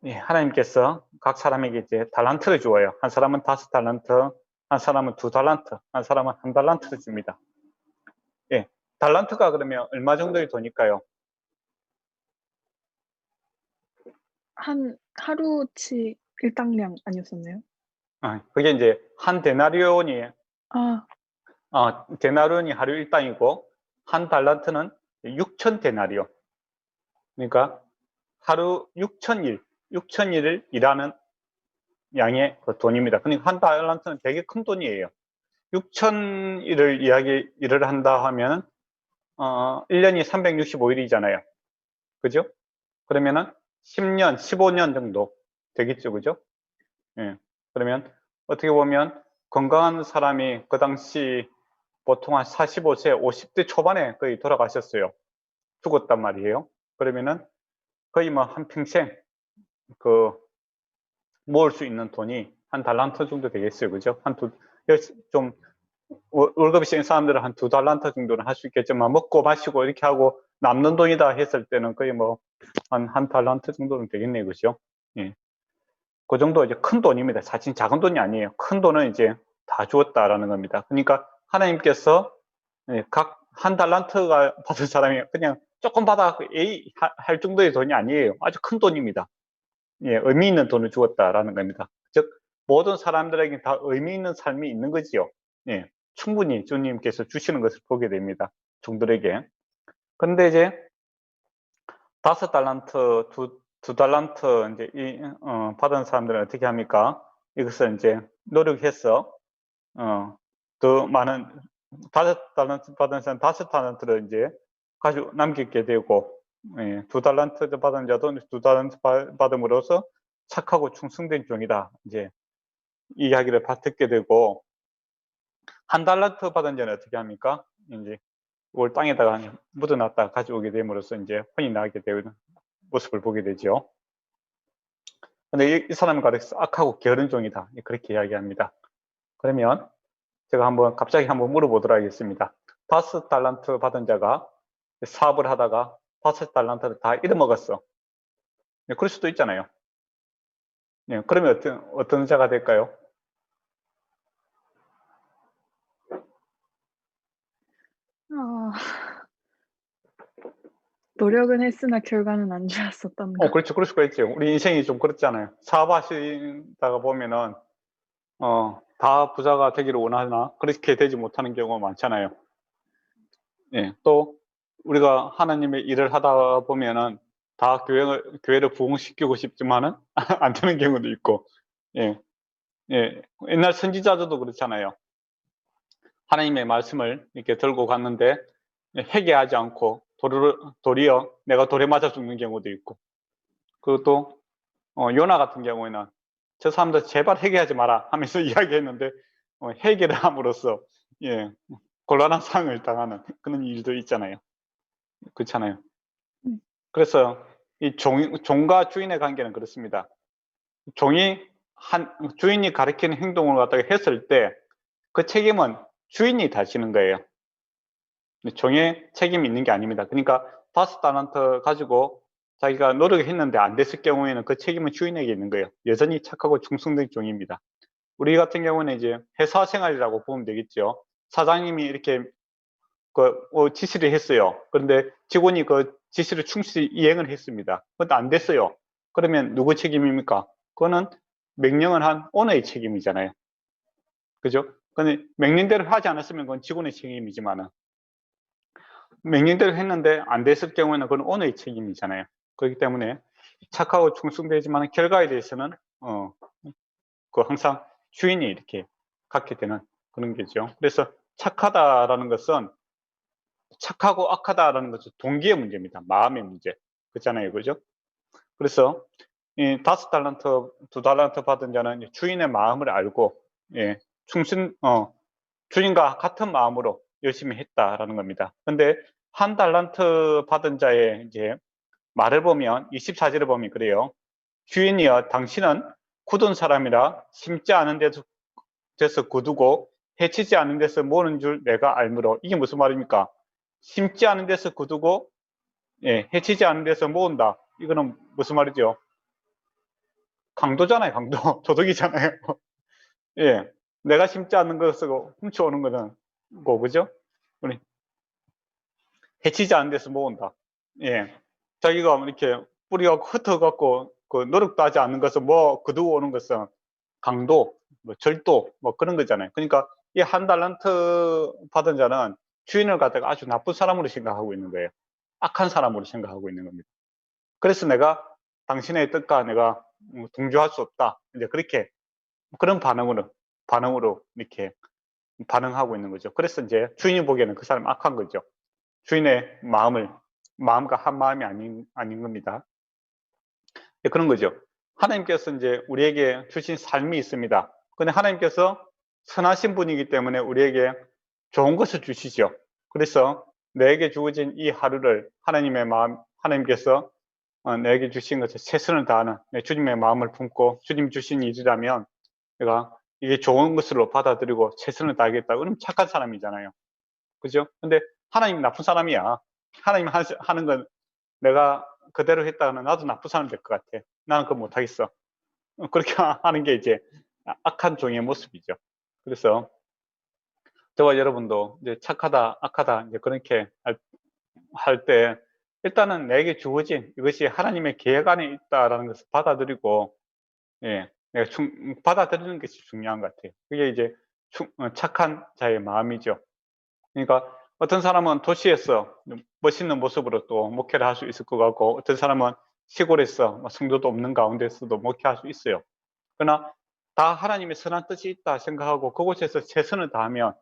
예, 하나님께서 각 사람에게 이제 달란트를 주어요. 한 사람은 5달란트, 한 사람은 2달란트, 한 사람은 1달란트를 줍니다. 예, 달란트가 그러면 얼마 정도의 돈일까요?
한 하루치 일당량 아니었었나요?
그게 이제 한 데나리온이
아,
데나리온이 하루 일당이고 한 달란트는 6천 데나리온. 그러니까 하루 6천일을 일하는 양의 그 돈입니다. 그러니까 한 달란트는 되게 큰 돈이에요. 6천일을 일을 한다 하면 1년이 365일이잖아요. 그죠? 그러면은 10년, 15년 정도 되겠죠. 그죠? 예. 그러면 어떻게 보면 건강한 사람이 그 당시 보통 한 45세, 50대 초반에 거의 돌아가셨어요. 죽었단 말이에요. 그러면은 거의 뭐 한평생 그 모을 수 있는 돈이 한 달란트 정도 되겠어요. 그죠? 좀 월급이 센 사람들은 한 2달란트 정도는 할 수 있겠지만 먹고 마시고 이렇게 하고 남는 돈이다 했을 때는 거의 뭐 한 달란트 정도는 되겠네요. 그죠? 예. 그 정도 이제 큰 돈입니다. 사실 작은 돈이 아니에요. 큰 돈은 이제 다 주었다라는 겁니다. 그러니까 하나님께서 각 한 달란트가 받은 사람이 그냥 조금 받아 할 정도의 돈이 아니에요. 아주 큰 돈입니다. 예, 의미 있는 돈을 주었다라는 겁니다. 즉 모든 사람들에게 다 의미 있는 삶이 있는 거지요. 예, 충분히 주님께서 주시는 것을 보게 됩니다. 종들에게. 그런데 이제 5달란트, 두 달란트 이제 받은 사람들은 어떻게 합니까? 이것을 이제 노력해서 더 많은 5달란트 받은 사람 5달란트를 이제 가지고 남기게 되고 2달란트 받은 자도 2달란트 받음으로써 착하고 충성된 종이다. 이제 이야기를 듣게 되고 1달란트 받은 자는 어떻게 합니까? 이제 그걸 땅에다가 묻어놨다가 가져오게 됨으로써 이제 혼이 나게 되는 모습을 보게 되죠. 근데 이 사람은 가르쳐서 악하고 게으른 종이다. 그렇게 이야기합니다. 그러면 제가 갑자기 한번 물어보도록 하겠습니다. 5달란트 받은 자가 사업을 하다가 5달란트를 다 잃어먹었어. 그럴 수도 있잖아요. 그러면 어떤 자가 될까요?
아, 노력은 했으나 결과는 안 좋았었던가.
그렇죠. 그럴 수가 있죠. 우리 인생이 좀 그렇잖아요. 사업하시다가 보면은, 다 부자가 되기를 원하나, 그렇게 되지 못하는 경우가 많잖아요. 또, 우리가 하나님의 일을 하다 보면은, 다 교회를 부흥시키고 싶지만은, 안 되는 경우도 있고, 예, 옛날 선지자들도 그렇잖아요. 하나님의 말씀을 이렇게 들고 갔는데, 회개하지 않고, 도리어 내가 돌에 맞아 죽는 경우도 있고, 그리고 또, 요나 같은 경우에는 저 사람들 제발 회개하지 마라 하면서 이야기했는데 회개를 함으로써 곤란한 상황을 당하는 그런 일도 있잖아요. 그렇잖아요. 그래서 이 종과 주인의 관계는 그렇습니다. 주인이 가리키는 행동을 갖다가 했을 때 그 책임은 주인이 다지는 거예요. 종의 책임이 있는 게 아닙니다. 그러니까 5달란트 가지고 자기가 노력했는데 안 됐을 경우에는 그 책임은 주인에게 있는 거예요. 여전히 착하고 충성된 종입니다. 우리 같은 경우는 이제 회사 생활이라고 보면 되겠죠. 사장님이 이렇게 지시를 했어요. 그런데 직원이 그 지시를 충실히 이행을 했습니다. 그런데 안 됐어요. 그러면 누구 책임입니까? 그거는 명령을 한 오너의 책임이잖아요. 그죠? 근데 명령대로 하지 않았으면 그건 직원의 책임이지만은 명령대로 했는데 안 됐을 경우에는 그건 오너의 책임이잖아요. 그렇기 때문에 착하고 충성되지만 결과에 대해서는 항상 주인이 이렇게 갖게 되는 그런 게죠. 그래서 착하다라는 것은 착하고 악하다라는 것은 동기의 문제입니다. 마음의 문제. 그렇잖아요. 그죠? 그래서 이 5달란트, 2달란트 받은 자는 주인의 마음을 알고 주인과 같은 마음으로 열심히 했다라는 겁니다. 근데 1달란트 받은 자의 이제 말을 보면 24절을 보면 그래요. 주인이여 당신은 굳은 사람이라 심지 않은 데서 거두고 해치지 않은 데서 모는 줄 내가 알므로. 이게 무슨 말입니까? 심지 않은 데서 거두고 해치지 않은 데서 모은다. 이거는 무슨 말이죠? 강도잖아요. 강도. 도둑이잖아요. 예, 내가 심지 않는 것을 훔쳐오는 거는 그죠? 우리 해치지 않은 데서 모은다. 자기가 이렇게 뿌리가 흩어갖고 그 노력도 하지 않는 것을 거두고 오는 것은 강도, 절도, 그런 거잖아요. 그러니까 이 1달란트 받은 자는 주인을 갖다가 아주 나쁜 사람으로 생각하고 있는 거예요. 악한 사람으로 생각하고 있는 겁니다. 그래서 내가 당신의 뜻과 내가 동조할 수 없다. 이제 그렇게 그런 반응으로 이렇게 반응하고 있는 거죠. 그래서 이제 주인이 보기에는 그 사람이 악한 거죠. 주인의 마음과 한 마음이 아닌 겁니다. 그런 거죠. 하나님께서 이제 우리에게 주신 삶이 있습니다. 근데 하나님께서 선하신 분이기 때문에 우리에게 좋은 것을 주시죠. 그래서 내게 주어진 이 하루를 하나님께서 내게 주신 것을 최선을 다하는 주님의 마음을 품고 주님 주신 일이라면 내가 이게 좋은 것으로 받아들이고 최선을 다하겠다. 그럼 착한 사람이잖아요. 그죠? 근데 하나님 나쁜 사람이야. 하나님 하는 건 내가 그대로 했다가는 나도 나쁜 사람 될 것 같아. 나는 그거 못하겠어. 그렇게 하는 게 이제 악한 종의 모습이죠. 그래서 저와 여러분도 이제 착하다, 악하다, 이제 그렇게 할 때 일단은 내게 주어진 이것이 하나님의 계획 안에 있다라는 것을 받아들이고, 내가 받아들이는 것이 중요한 것 같아요. 그게 이제 착한 자의 마음이죠. 그러니까 어떤 사람은 도시에서 멋있는 모습으로 또 목회를 할 수 있을 것 같고, 어떤 사람은 시골에서 성도도 없는 가운데서도 목회할 수 있어요. 그러나 다 하나님의 선한 뜻이 있다 생각하고 그곳에서 최선을 다하면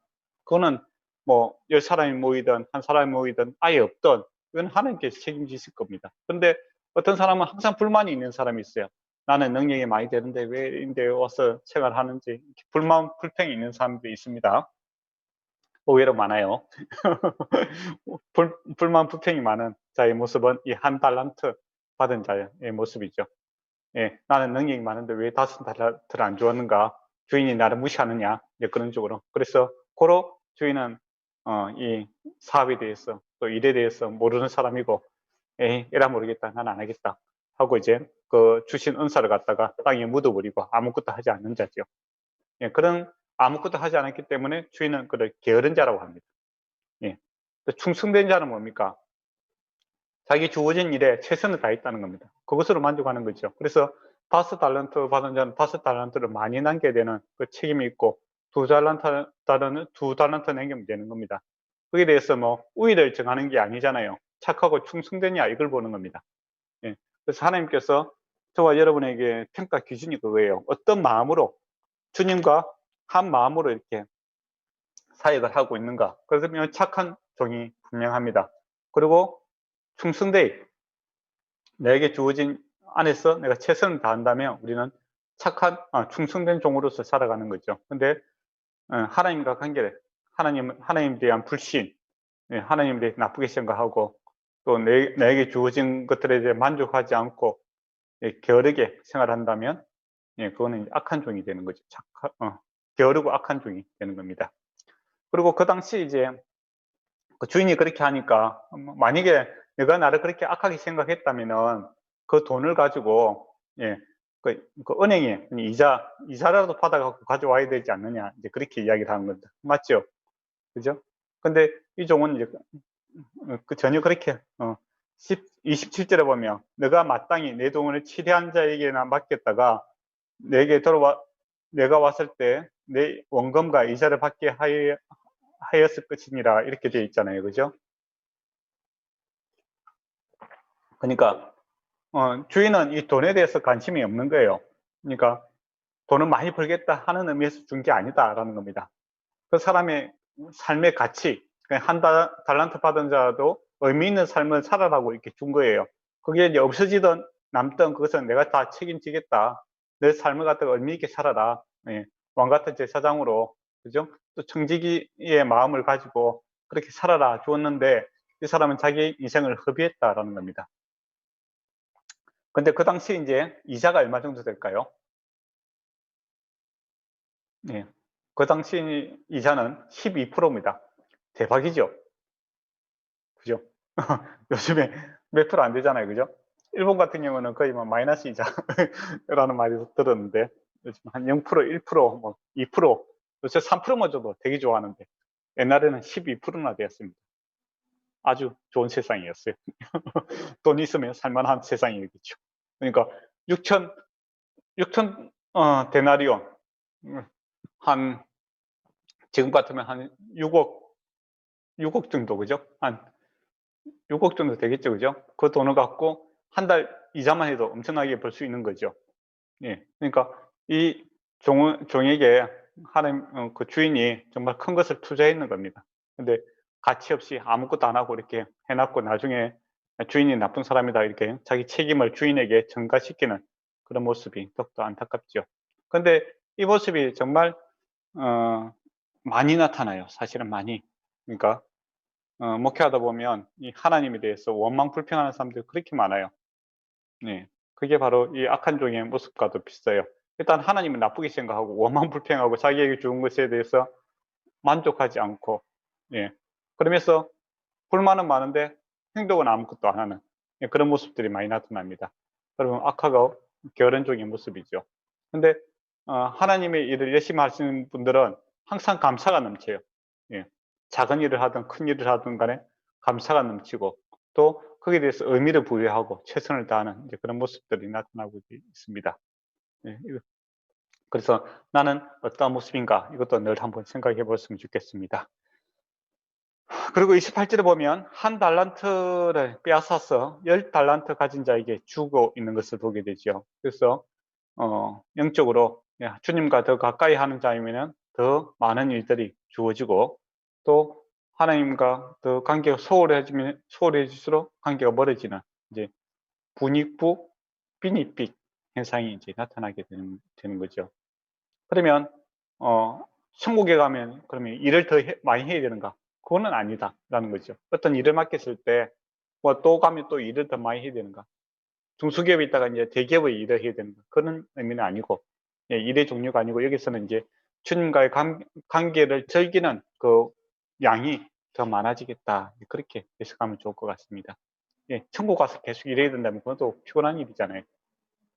그거는 10사람이 모이든 한 사람이 모이든 아예 없든 그건 하나님께서 책임지실 겁니다. 그런데 어떤 사람은 항상 불만이 있는 사람이 있어요. 나는 능력이 많이 되는데 왜 인데 와서 생활하는지 불평이 있는 사람도 있습니다. 의외로 많아요. 불만 불평이 많은 자의 모습은 이 한 달란트 받은 자의 모습이죠. 예, 나는 능력이 많은데 왜 5달란트를 안 주었는가? 주인이 나를 무시하느냐? 이제 그런 쪽으로. 그래서 고로 주인은 이 사업에 대해서 또 일에 대해서 모르는 사람이고, 에이, 에라 모르겠다. 난 안 하겠다. 하고 이제 그 주신 은사를 갖다가 땅에 묻어버리고 아무것도 하지 않는 자죠. 예, 그런 아무것도 하지 않았기 때문에 주인은 그를 게으른 자라고 합니다. 예. 충성된 자는 뭡니까? 자기 주어진 일에 최선을 다했다는 겁니다. 그것으로 만족하는 거죠. 그래서 5달란트 받은 자는 5달란트를 많이 남겨야 되는 그 책임이 있고, 2달란트 남기면 되는 겁니다. 거기에 대해서 뭐 우위를 정하는 게 아니잖아요. 착하고 충성되냐 이걸 보는 겁니다. 예. 그래서 하나님께서 저와 여러분에게 평가 기준이 그거예요. 어떤 마음으로 주님과 한 마음으로 이렇게 사역을 하고 있는가. 그러면 착한 종이 분명합니다. 그리고 충성되이 내게 주어진 안에서 내가 최선을 다한다면 우리는 착한 충성된 종으로서 살아가는 거죠. 근데 하나님과 관계를 하나님에 대한 불신, 하나님에 대해 나쁘게 생각하고 또 내게 주어진 것들에 대해 만족하지 않고 게으르게 생활한다면 그거는 악한 종이 되는 거죠. 게으르고 악한 종이 되는 겁니다. 그리고 그 당시 이제 그 주인이 그렇게 하니까 만약에 내가 나를 그렇게 악하게 생각했다면은 그 돈을 가지고 그 은행에 이자라도 받아갖고 가져와야 되지 않느냐 이제 그렇게 이야기를 하는 겁니다. 맞죠? 그죠? 근데 이 종은 이제 전혀 그렇게 27절에 보면 내가 마땅히 내 돈을 치대한 자에게나 맡겼다가 내가 왔을 때 내 원금과 이자를 받게 하였을 것이니라 이렇게 되어 있잖아요. 그죠? 그러니까 주인은 이 돈에 대해서 관심이 없는 거예요. 그러니까 돈을 많이 벌겠다 하는 의미에서 준 게 아니다라는 겁니다. 그 사람의 삶의 가치, 한 달란트 받은 자도 의미 있는 삶을 살아라고 이렇게 준 거예요. 그게 이제 없어지든 남든 그것은 내가 다 책임지겠다. 내 삶을 갖다가 의미 있게 살아라. 예. 왕 같은 제사장으로, 그죠? 또 청지기의 마음을 가지고 그렇게 살아라 주었는데 이 사람은 자기 인생을 허비했다라는 겁니다. 근데 그 당시 이제 이자가 얼마 정도 될까요? 예. 그 당시 이자는 12%입니다. 대박이죠. 그죠? 요즘에 몇 프로 안 되잖아요. 그죠? 일본 같은 경우는 거의 뭐 마이너스 이자라는 말이 들었는데 요즘 한 0%, 1%, 뭐 2%, 요새 3%만 줘도 되게 좋아하는데 옛날에는 12%나 되었습니다. 아주 좋은 세상이었어요. 돈 있으면 살만한 세상이겠죠. 그러니까 6천 데나리온 한 지금 같으면 한 6억 정도 그죠? 한 6억 정도 되겠죠, 그죠? 그 돈을 갖고 한 달 이자만 해도 엄청나게 벌 수 있는 거죠. 예, 그러니까 이 종에게 하나님 그 주인이 정말 큰 것을 투자했는 겁니다. 근데 가치 없이 아무것도 안 하고 이렇게 해놨고 나중에 주인이 나쁜 사람이다 이렇게 자기 책임을 주인에게 전가시키는 그런 모습이 더욱더 안타깝죠. 근데 이 모습이 정말 많이 나타나요. 사실은 많이. 그러니까 목회하다 보면 이 하나님에 대해서 원망 불평하는 사람들이 그렇게 많아요. 네. 그게 바로 이 악한 종의 모습과도 비슷해요. 일단 하나님은 나쁘게 생각하고 원망 불평하고 자기에게 좋은 것에 대해서 만족하지 않고, 예. 그러면서 불만은 많은데 행동은 아무것도 안 하는 그런 모습들이 많이 나타납니다. 여러분, 악하고 게으른 종의 모습이죠. 근데 하나님의 일을 열심히 하시는 분들은 항상 감사가 넘쳐요. 예. 작은 일을 하든 큰 일을 하든 간에 감사가 넘치고 또 거기에 대해서 의미를 부여하고 최선을 다하는 이제 그런 모습들이 나타나고 있습니다. 예. 그래서 나는 어떠한 모습인가 이것도 늘 한번 생각해 보았으면 좋겠습니다. 그리고 28절에 보면 한 달란트를 빼앗아서 10달란트 가진 자에게 주고 있는 것을 보게 되죠. 그래서 영적으로 주님과 더 가까이 하는 자이면 더 많은 일들이 주어지고 또 하나님과 더 관계가 소홀해질수록 관계가 멀어지는 이제 분익부 빈익빛 현상이 이제 나타나게 되는 거죠. 그러면 천국에 가면 그러면 일을 더 많이 해야 되는가? 그거는 아니다라는 거죠. 어떤 일을 맡겼을 때 뭐 또 가면 또 일을 더 많이 해야 되는가? 중소기업에 있다가 이제 대기업의 일을 해야 되는가? 그런 의미는 아니고, 예, 일의 종류가 아니고 여기서는 이제 주님과의 관계를 즐기는 그 양이 더 많아지겠다. 그렇게 해석하면 좋을 것 같습니다. 예, 천국 가서 계속 일해야 된다면 그것도 피곤한 일이잖아요.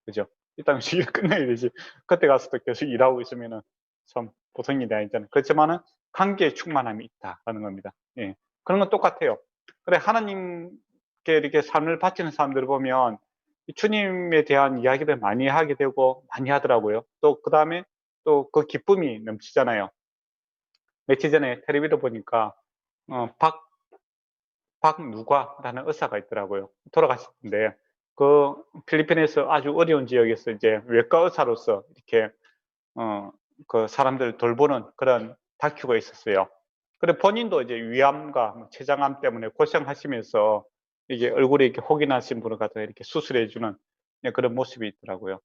그죠? 일단 일 끝내야 되지. 그때 가서도 계속 일하고 있으면은 참 보통 일이 아니잖아요. 그렇지만은 관계에 충만함이 있다라는 겁니다. 예. 그런 건 똑같아요. 그래, 하나님께 이렇게 삶을 바치는 사람들을 보면 주님에 대한 이야기를 많이 하게 되고 많이 하더라고요. 또 그 다음에 또 그 기쁨이 넘치잖아요. 며칠 전에 텔레비를 보니까 박누가라는 의사가 있더라고요. 돌아가셨는데 그 필리핀에서 아주 어려운 지역에서 이제 외과 의사로서 이렇게 그 사람들 돌보는 그런 다큐가 있었어요. 그래 본인도 이제 위암과 뭐 췌장암 때문에 고생하시면서 이게 얼굴에 이렇게 혹이 나신 분을 갖다 이렇게 수술해 주는 그런 모습이 있더라고요.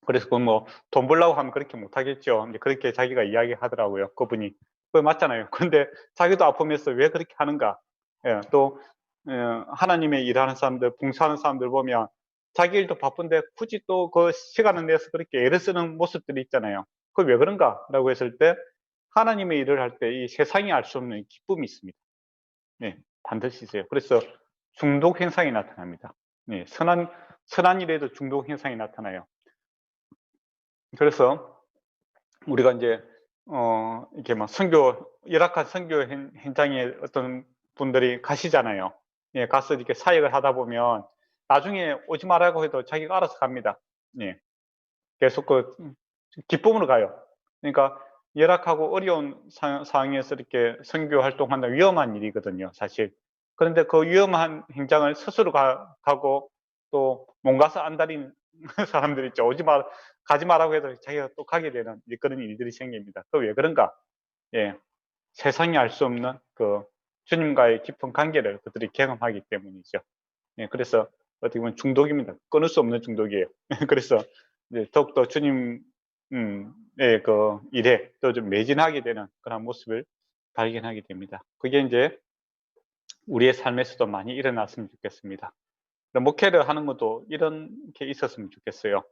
그래서 그 뭐 돈 벌려고 하면 그렇게 못 하겠죠. 이제 그렇게 자기가 이야기하더라고요. 그분이. 그게 맞잖아요. 근데 자기도 아프면서 왜 그렇게 하는가? 예, 또 하나님의 일하는 사람들, 봉사하는 사람들 보면 자기 일도 바쁜데 굳이 또 그 시간을 내서 그렇게 애를 쓰는 모습들이 있잖아요. 그 왜 그런가라고 했을 때 하나님의 일을 할 때 이 세상이 알 수 없는 기쁨이 있습니다. 네, 반드시 있어요. 그래서 중독 현상이 나타납니다. 네, 선한 일에도 중독 현상이 나타나요. 그래서 우리가 이제 이렇게 막 열악한 선교 현장에 어떤 분들이 가시잖아요. 예, 가서 이렇게 사역을 하다 보면 나중에 오지 말라고 해도 자기가 알아서 갑니다. 예, 계속 그 기쁨으로 가요. 그러니까 열악하고 어려운 상황에서 이렇게 선교 활동한다는 위험한 일이거든요, 사실. 그런데 그 위험한 현장을 스스로 가고 또 못 가서 안달인 사람들 있죠. 가지 말라고 해도 자기가 또 가게 되는 그런 일들이 생깁니다. 그 왜 그런가? 예, 세상이 알 수 없는 그 주님과의 깊은 관계를 그들이 경험하기 때문이죠. 예, 그래서 어떻게 보면 중독입니다. 끊을 수 없는 중독이에요. 그래서 이제 더욱더 주님, 그 일에 또 좀 매진하게 되는 그런 모습을 발견하게 됩니다. 그게 이제 우리의 삶에서도 많이 일어났으면 좋겠습니다. 목회를 하는 것도 이런 게 있었으면 좋겠어요.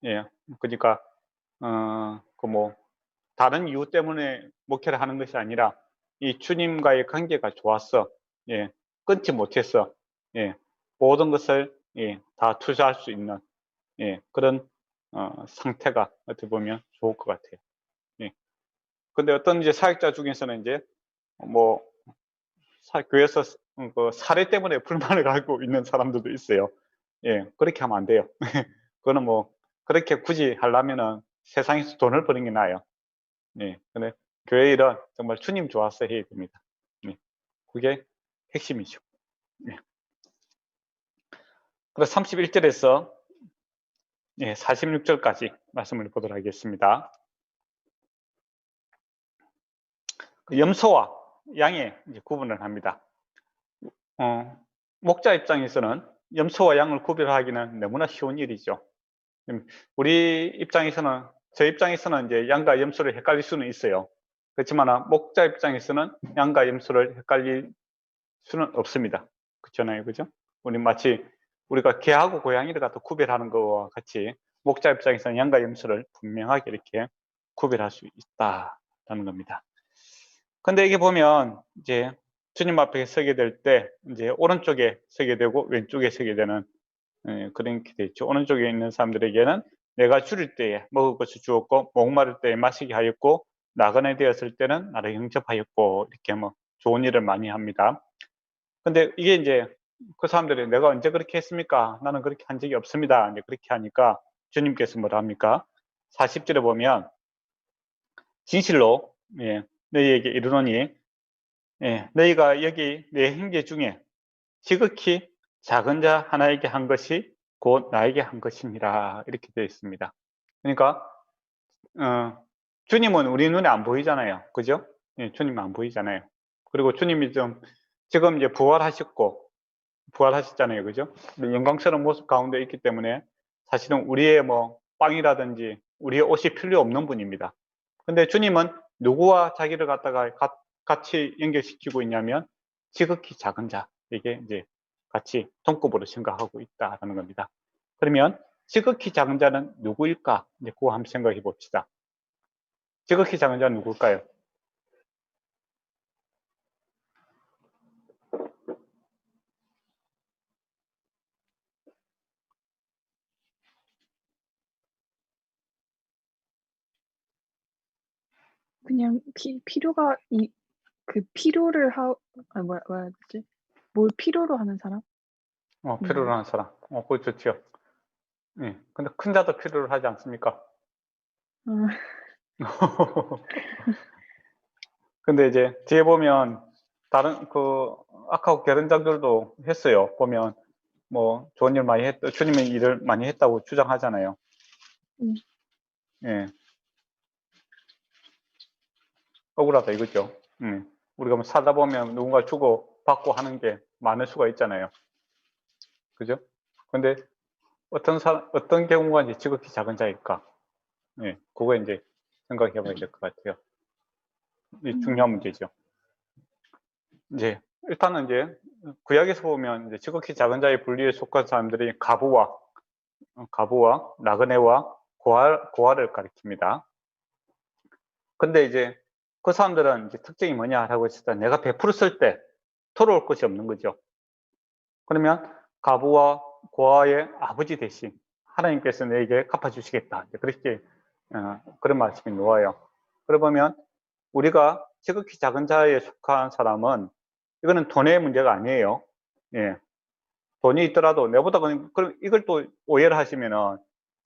예, 그러니까 그 뭐 다른 이유 때문에 목회를 하는 것이 아니라 이 주님과의 관계가 좋았어. 예, 끊지 못했어. 예, 모든 것을 다 투자할 수 있는 그런 상태가 어떻게 보면 좋을 것 같아요. 예. 근데 어떤 이제 사역자 중에서는 이제 뭐 교회에서 그 사례 때문에 불만을 가지고 있는 사람들도 있어요. 예, 그렇게 하면 안 돼요. 그거는 뭐 그렇게 굳이 하려면은 세상에서 돈을 버는 게 나아요. 예, 근데 교회 일은 정말 주님 좋아서 해야 됩니다. 예, 그게 핵심이죠. 예. 그래서 31절에서 46절까지 말씀을 보도록 하겠습니다. 그 염소와 양의 구분을 합니다. 목자 입장에서는 염소와 양을 구별하기는 너무나 쉬운 일이죠. 우리 입장에서는, 저 입장에서는 이제 양과 염소를 헷갈릴 수는 있어요. 그렇지만 목자 입장에서는 양과 염소를 헷갈릴 수는 없습니다. 그렇잖아요, 그죠? 우리 마치 우리가 개하고 고양이를 갖다 구별하는 것과 같이 목자 입장에서는 양과 염소를 분명하게 이렇게 구별할 수 있다라는 겁니다. 근데 이게 보면 이제 주님 앞에 서게 될 때 이제 오른쪽에 서게 되고 왼쪽에 서게 되는 그렇게 돼 있죠. 오른쪽에 있는 사람들에게는 내가 줄일 때에 먹을 것을 주었고 목마를 때에 마시게 하였고 나그네 되었을 때는 나를 영접하였고 이렇게 뭐 좋은 일을 많이 합니다. 근데 이게 이제 그 사람들이 내가 언제 그렇게 했습니까? 나는 그렇게 한 적이 없습니다. 이제 그렇게 하니까 주님께서 뭐라 합니까? 40절에 보면 진실로 너희에게 이르노니 너희가 여기 내 형제 중에 지극히 작은 자 하나에게 한 것이 곧 나에게 한 것이니라 이렇게 되어 있습니다. 그러니까 주님은 우리 눈에 안 보이잖아요. 그죠? 예, 주님은 안 보이잖아요. 그리고 주님이 지금 이제 부활하셨잖아요. 그죠? 영광스러운 모습 가운데 있기 때문에 사실은 우리의 뭐 빵이라든지 우리의 옷이 필요 없는 분입니다. 근데 주님은 누구와 자기를 갖다가 같이 연결시키고 있냐면 지극히 작은 자에게 이제 같이 동급으로 생각하고 있다라는 겁니다. 그러면 지극히 작은 자는 누구일까? 이제 그거 한번 생각해 봅시다. 지극히 작은 자는 누굴까요?
그냥 필요가 필요를 뭐야 해야 되지? 뭘 필요로 하는 사람?
필요로 하는 사람. 그거 좋죠. 예. 근데 큰 자도 필요로 하지 않습니까?
음.
근데 이제 뒤에 보면 다른 아까 계른장들도 했어요. 보면 뭐 좋은 일 많이 했다, 주님의 일을 많이 했다고 주장하잖아요. 예. 억울하다 이거죠. 우리가 뭐 살다 보면 누군가 주고 받고 하는 게 많을 수가 있잖아요. 그죠? 근데 어떤 경우가 이제 지극히 작은 자일까? 예. 그거 이제 생각해 봐야 될 것 같아요. 이 중요한 문제죠. 이제 일단은 이제 구약에서 보면 이제 지극히 작은 자의 분리에 속한 사람들이 가부와 나그네와 고아를 가리킵니다. 근데 이제 그 사람들은 이제 특징이 뭐냐라고 했을 때 내가 베풀었을 때 돌아올 것이 없는 거죠. 그러면 가부와 고아의 아버지 대신 하나님께서 내게 갚아주시겠다. 그렇게 그런 말씀이 놓아요. 그러 보면 우리가 지극히 작은 자에 속한 사람은 이거는 돈의 문제가 아니에요. 예. 돈이 있더라도 내보다 그럼 이걸 또 오해를 하시면은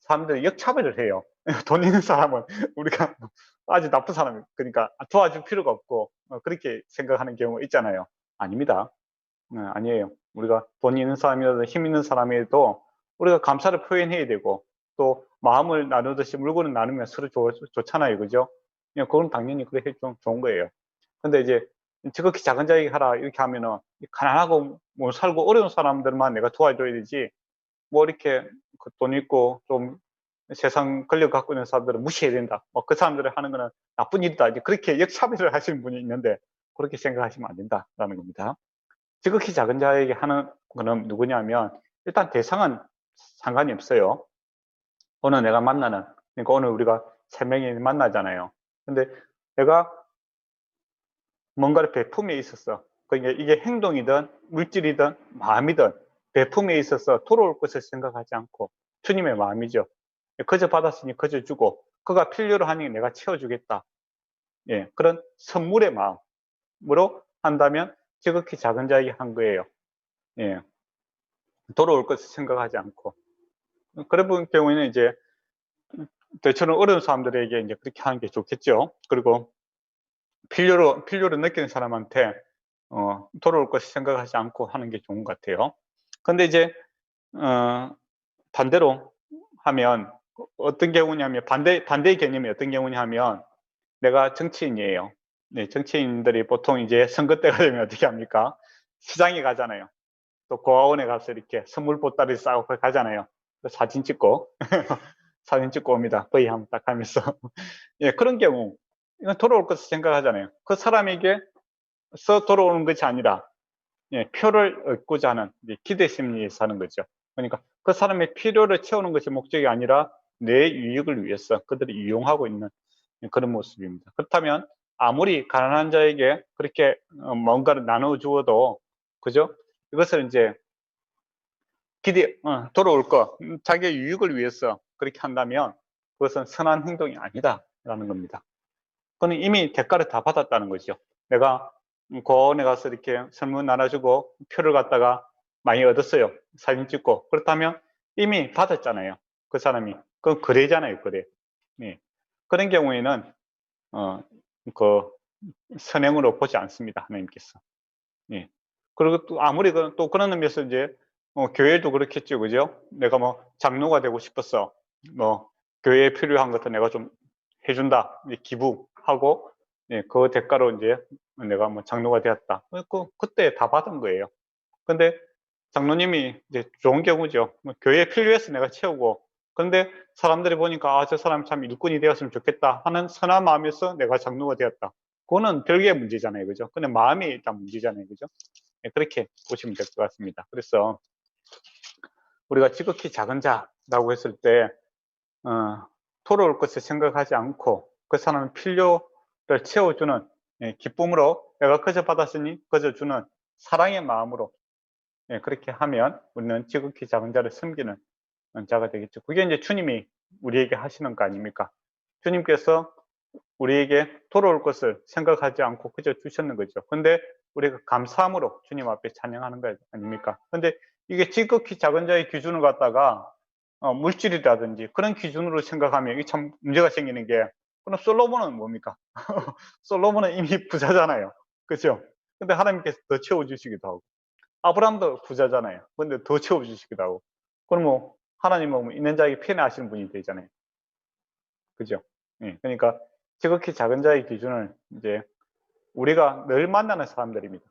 사람들이 역차별을 해요. 돈 있는 사람은 우리가 아주 나쁜 사람, 그러니까 도와줄 필요가 없고 그렇게 생각하는 경우가 있잖아요. 아닙니다. 아니에요. 우리가 돈 있는 사람이라도 힘 있는 사람에도 우리가 감사를 표현해야 되고 또 마음을 나누듯이 물건을 나누면 서로 좋잖아요. 그죠? 그건 당연히 그렇게 좀 좋은 거예요. 근데 이제 지극히 작은 자에게 하라 이렇게 하면은 가난하고 뭐 살고 어려운 사람들만 내가 도와줘야 되지 뭐 이렇게 돈 있고 좀 세상 권력 갖고 있는 사람들은 무시해야 된다. 뭐 그 사람들을 하는 거는 나쁜 일이다. 이제 그렇게 역차별을 하시는 분이 있는데 그렇게 생각하시면 안 된다라는 겁니다. 지극히 작은 자에게 하는 거는 누구냐면 일단 대상은 상관이 없어요. 오늘 내가 만나는, 그러니까 오늘 우리가 세 명이 만나잖아요. 근데 내가 뭔가를 베품에 있어서 그러니까 이게 행동이든 물질이든 마음이든 베품에 있어서 돌아올 것을 생각하지 않고 주님의 마음이죠. 거저 받았으니 거저 주고 그가 필요로 하니 내가 채워주겠다. 예, 그런 선물의 마음으로 한다면 지극히 작은 자에게 한 거예요. 예, 돌아올 것을 생각하지 않고 그런 경우에는 이제 저처럼 어려운 사람들에게 이제 그렇게 하는 게 좋겠죠. 그리고 필요로 느끼는 사람한테 돌아올 것을 생각하지 않고 하는 게 좋은 것 같아요. 근데 이제 반대로 하면 어떤 경우냐면 반대의 개념이 어떤 경우냐면 내가 정치인이에요. 네, 정치인들이 보통 이제 선거 때가 되면 어떻게 합니까? 시장에 가잖아요. 또 고아원에 가서 이렇게 선물 보따리 싸고 가잖아요. 사진 찍고 사진 찍고 옵니다. V 한번 딱 하면서 예, 그런 경우 이건 돌아올 것을 생각하잖아요. 그 사람에게서 돌아오는 것이 아니라 예, 표를 얻고자 하는 기대 심리에서 하는 거죠. 그러니까 그 사람의 필요를 채우는 것이 목적이 아니라 내 유익을 위해서 그들을 이용하고 있는 그런 모습입니다. 그렇다면 아무리 가난한 자에게 그렇게 뭔가를 나눠 주어도 그죠? 이것을 이제 돌아올 거 자기의 유익을 위해서 그렇게 한다면 그것은 선한 행동이 아니다라는 겁니다. 그는 이미 대가를 다 받았다는 거죠. 내가 고원에 가서 이렇게 선물 나눠주고 표를 갖다가 많이 얻었어요. 사진 찍고. 그렇다면 이미 받았잖아요. 그 사람이. 그건 거래잖아요, 거래. 네. 그런 경우에는, 그, 선행으로 보지 않습니다. 하나님께서. 예. 그리고 또 아무리 또 그런 의미에서 이제, 교회도 그렇겠죠. 그죠? 내가 뭐 장로가 되고 싶었어. 뭐, 교회에 필요한 것도 내가 좀 해준다. 기부하고, 예, 그 대가로 이제 내가 뭐 장로가 되었다. 그때 다 받은 거예요. 근데 장로님이 이제 좋은 경우죠. 뭐 교회에 필요해서 내가 채우고 그런데 사람들이 보니까 저 사람이 참 일꾼이 되었으면 좋겠다 하는 선한 마음에서 내가 장로가 되었다. 그거는 별개의 문제잖아요. 그죠? 근데 마음이 일단 문제잖아요. 그죠? 네, 그렇게 보시면 될 것 같습니다. 그래서 우리가 지극히 작은 자라고 했을 때 토로올 것을 생각하지 않고 그 사람의 필요를 채워주는 기쁨으로 내가 그저 받았으니 그저 주는 사랑의 마음으로 그렇게 하면 우리는 지극히 작은 자를 섬기는 자가 되겠죠. 그게 이제 주님이 우리에게 하시는 거 아닙니까? 주님께서 우리에게 돌아올 것을 생각하지 않고 그저 주셨는 거죠. 근데 우리가 감사함으로 주님 앞에 찬양하는 거 아닙니까? 근데 이게 지극히 작은 자의 기준을 갖다가 물질이라든지 그런 기준으로 생각하면 이게 참 문제가 생기는 게, 그럼 솔로몬은 뭡니까? 솔로몬은 이미 부자잖아요. 그죠? 근데 하나님께서 더 채워주시기도 하고, 아브라함도 부자잖아요. 근데 더 채워주시기도 하고, 그럼 뭐 하나님은 뭐 있는 자에게 편애하시는 분이 되잖아요. 그죠? 예, 그러니까 지극히 작은 자의 기준을 이제 우리가 늘 만나는 사람들입니다.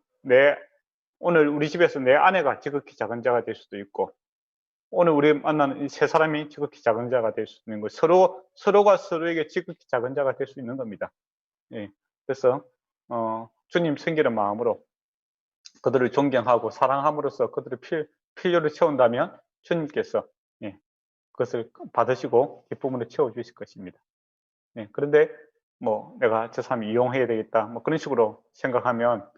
오늘 우리 집에서 내 아내가 지극히 작은 자가 될 수도 있고, 오늘 우리 만나는 이 세 사람이 지극히 작은 자가 될 수 있는 거, 서로가 서로에게 지극히 작은 자가 될 수 있는 겁니다. 예, 그래서 주님 생기는 마음으로 그들을 존경하고 사랑함으로써 그들의 필요를 채운다면 주님께서 그것을 받으시고 기쁨으로 채워주실 것입니다. 그런데 뭐 내가 저 사람 이용해야 되겠다 뭐 그런 식으로 생각하면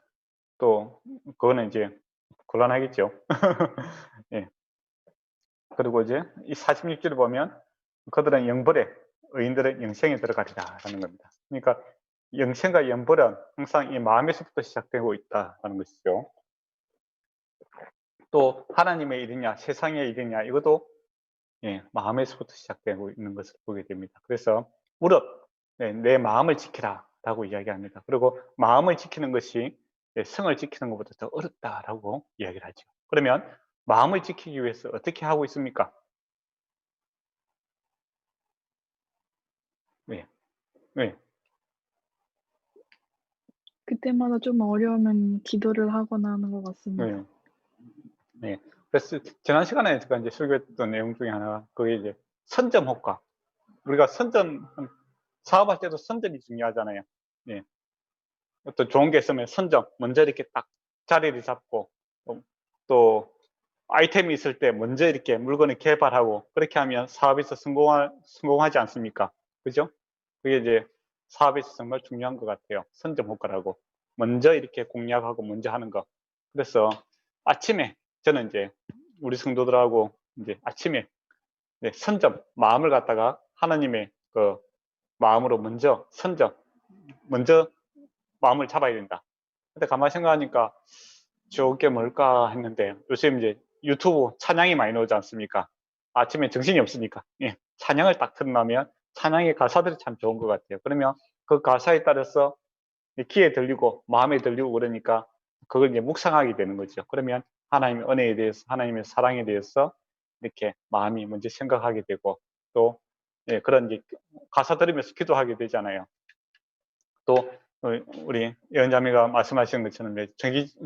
또 그거는 이제 곤란하겠죠. 예. 그리고 이제 이 46절을 보면 그들은 영벌에 의인들의 영생에 들어가리라라는 겁니다. 그러니까 영생과 영벌은 항상 이 마음에서부터 시작되고 있다라는 것이죠. 또 하나님의 일이냐 세상의 일이냐 이것도 마음에서부터 시작되고 있는 것을 보게 됩니다. 그래서 무릇 내 마음을 지키라 라고 이야기합니다. 그리고 마음을 지키는 것이 성을 지키는 것보다 더 어렵다라고 이야기를 하죠. 그러면 마음을 지키기 위해서 어떻게 하고 있습니까? 네. 네.
그때마다 좀 어려우면 기도를 하거나 하는 것 같습니다.
네. 네. 그래서 지난 시간에 제가 이제 설교했던 내용 중에 하나가 그게 이제 선점 효과. 우리가 사업할 때도 선점이 중요하잖아요. 네. 어떤 좋은 게 있으면 선점, 먼저 이렇게 딱 자리를 잡고, 또 아이템이 있을 때 먼저 이렇게 물건을 개발하고, 그렇게 하면 사업에서 성공하지 않습니까? 그죠? 그게 이제 사업에서 정말 중요한 것 같아요. 선점 효과라고. 먼저 이렇게 공략하고 먼저 하는 거. 그래서 아침에 저는 이제 우리 성도들하고 이제 아침에 선점, 마음을 갖다가 하나님의 그 마음으로 먼저 먼저 마음을 잡아야 된다. 근데 가만히 생각하니까 저게 뭘까 했는데 요즘 이제 유튜브 찬양이 많이 나오지 않습니까? 아침에 정신이 없으니까 찬양을 딱 틀어놓으면 찬양의 가사들이 참 좋은 것 같아요. 그러면 그 가사에 따라서 귀에 들리고 마음에 들리고 그러니까 그걸 이제 묵상하게 되는 거죠. 그러면 하나님의 은혜에 대해서 하나님의 사랑에 대해서 이렇게 마음이 먼저 생각하게 되고 또 그런 이제 가사 들으면서 기도하게 되잖아요. 또 우리 예언자매가 말씀하신 것처럼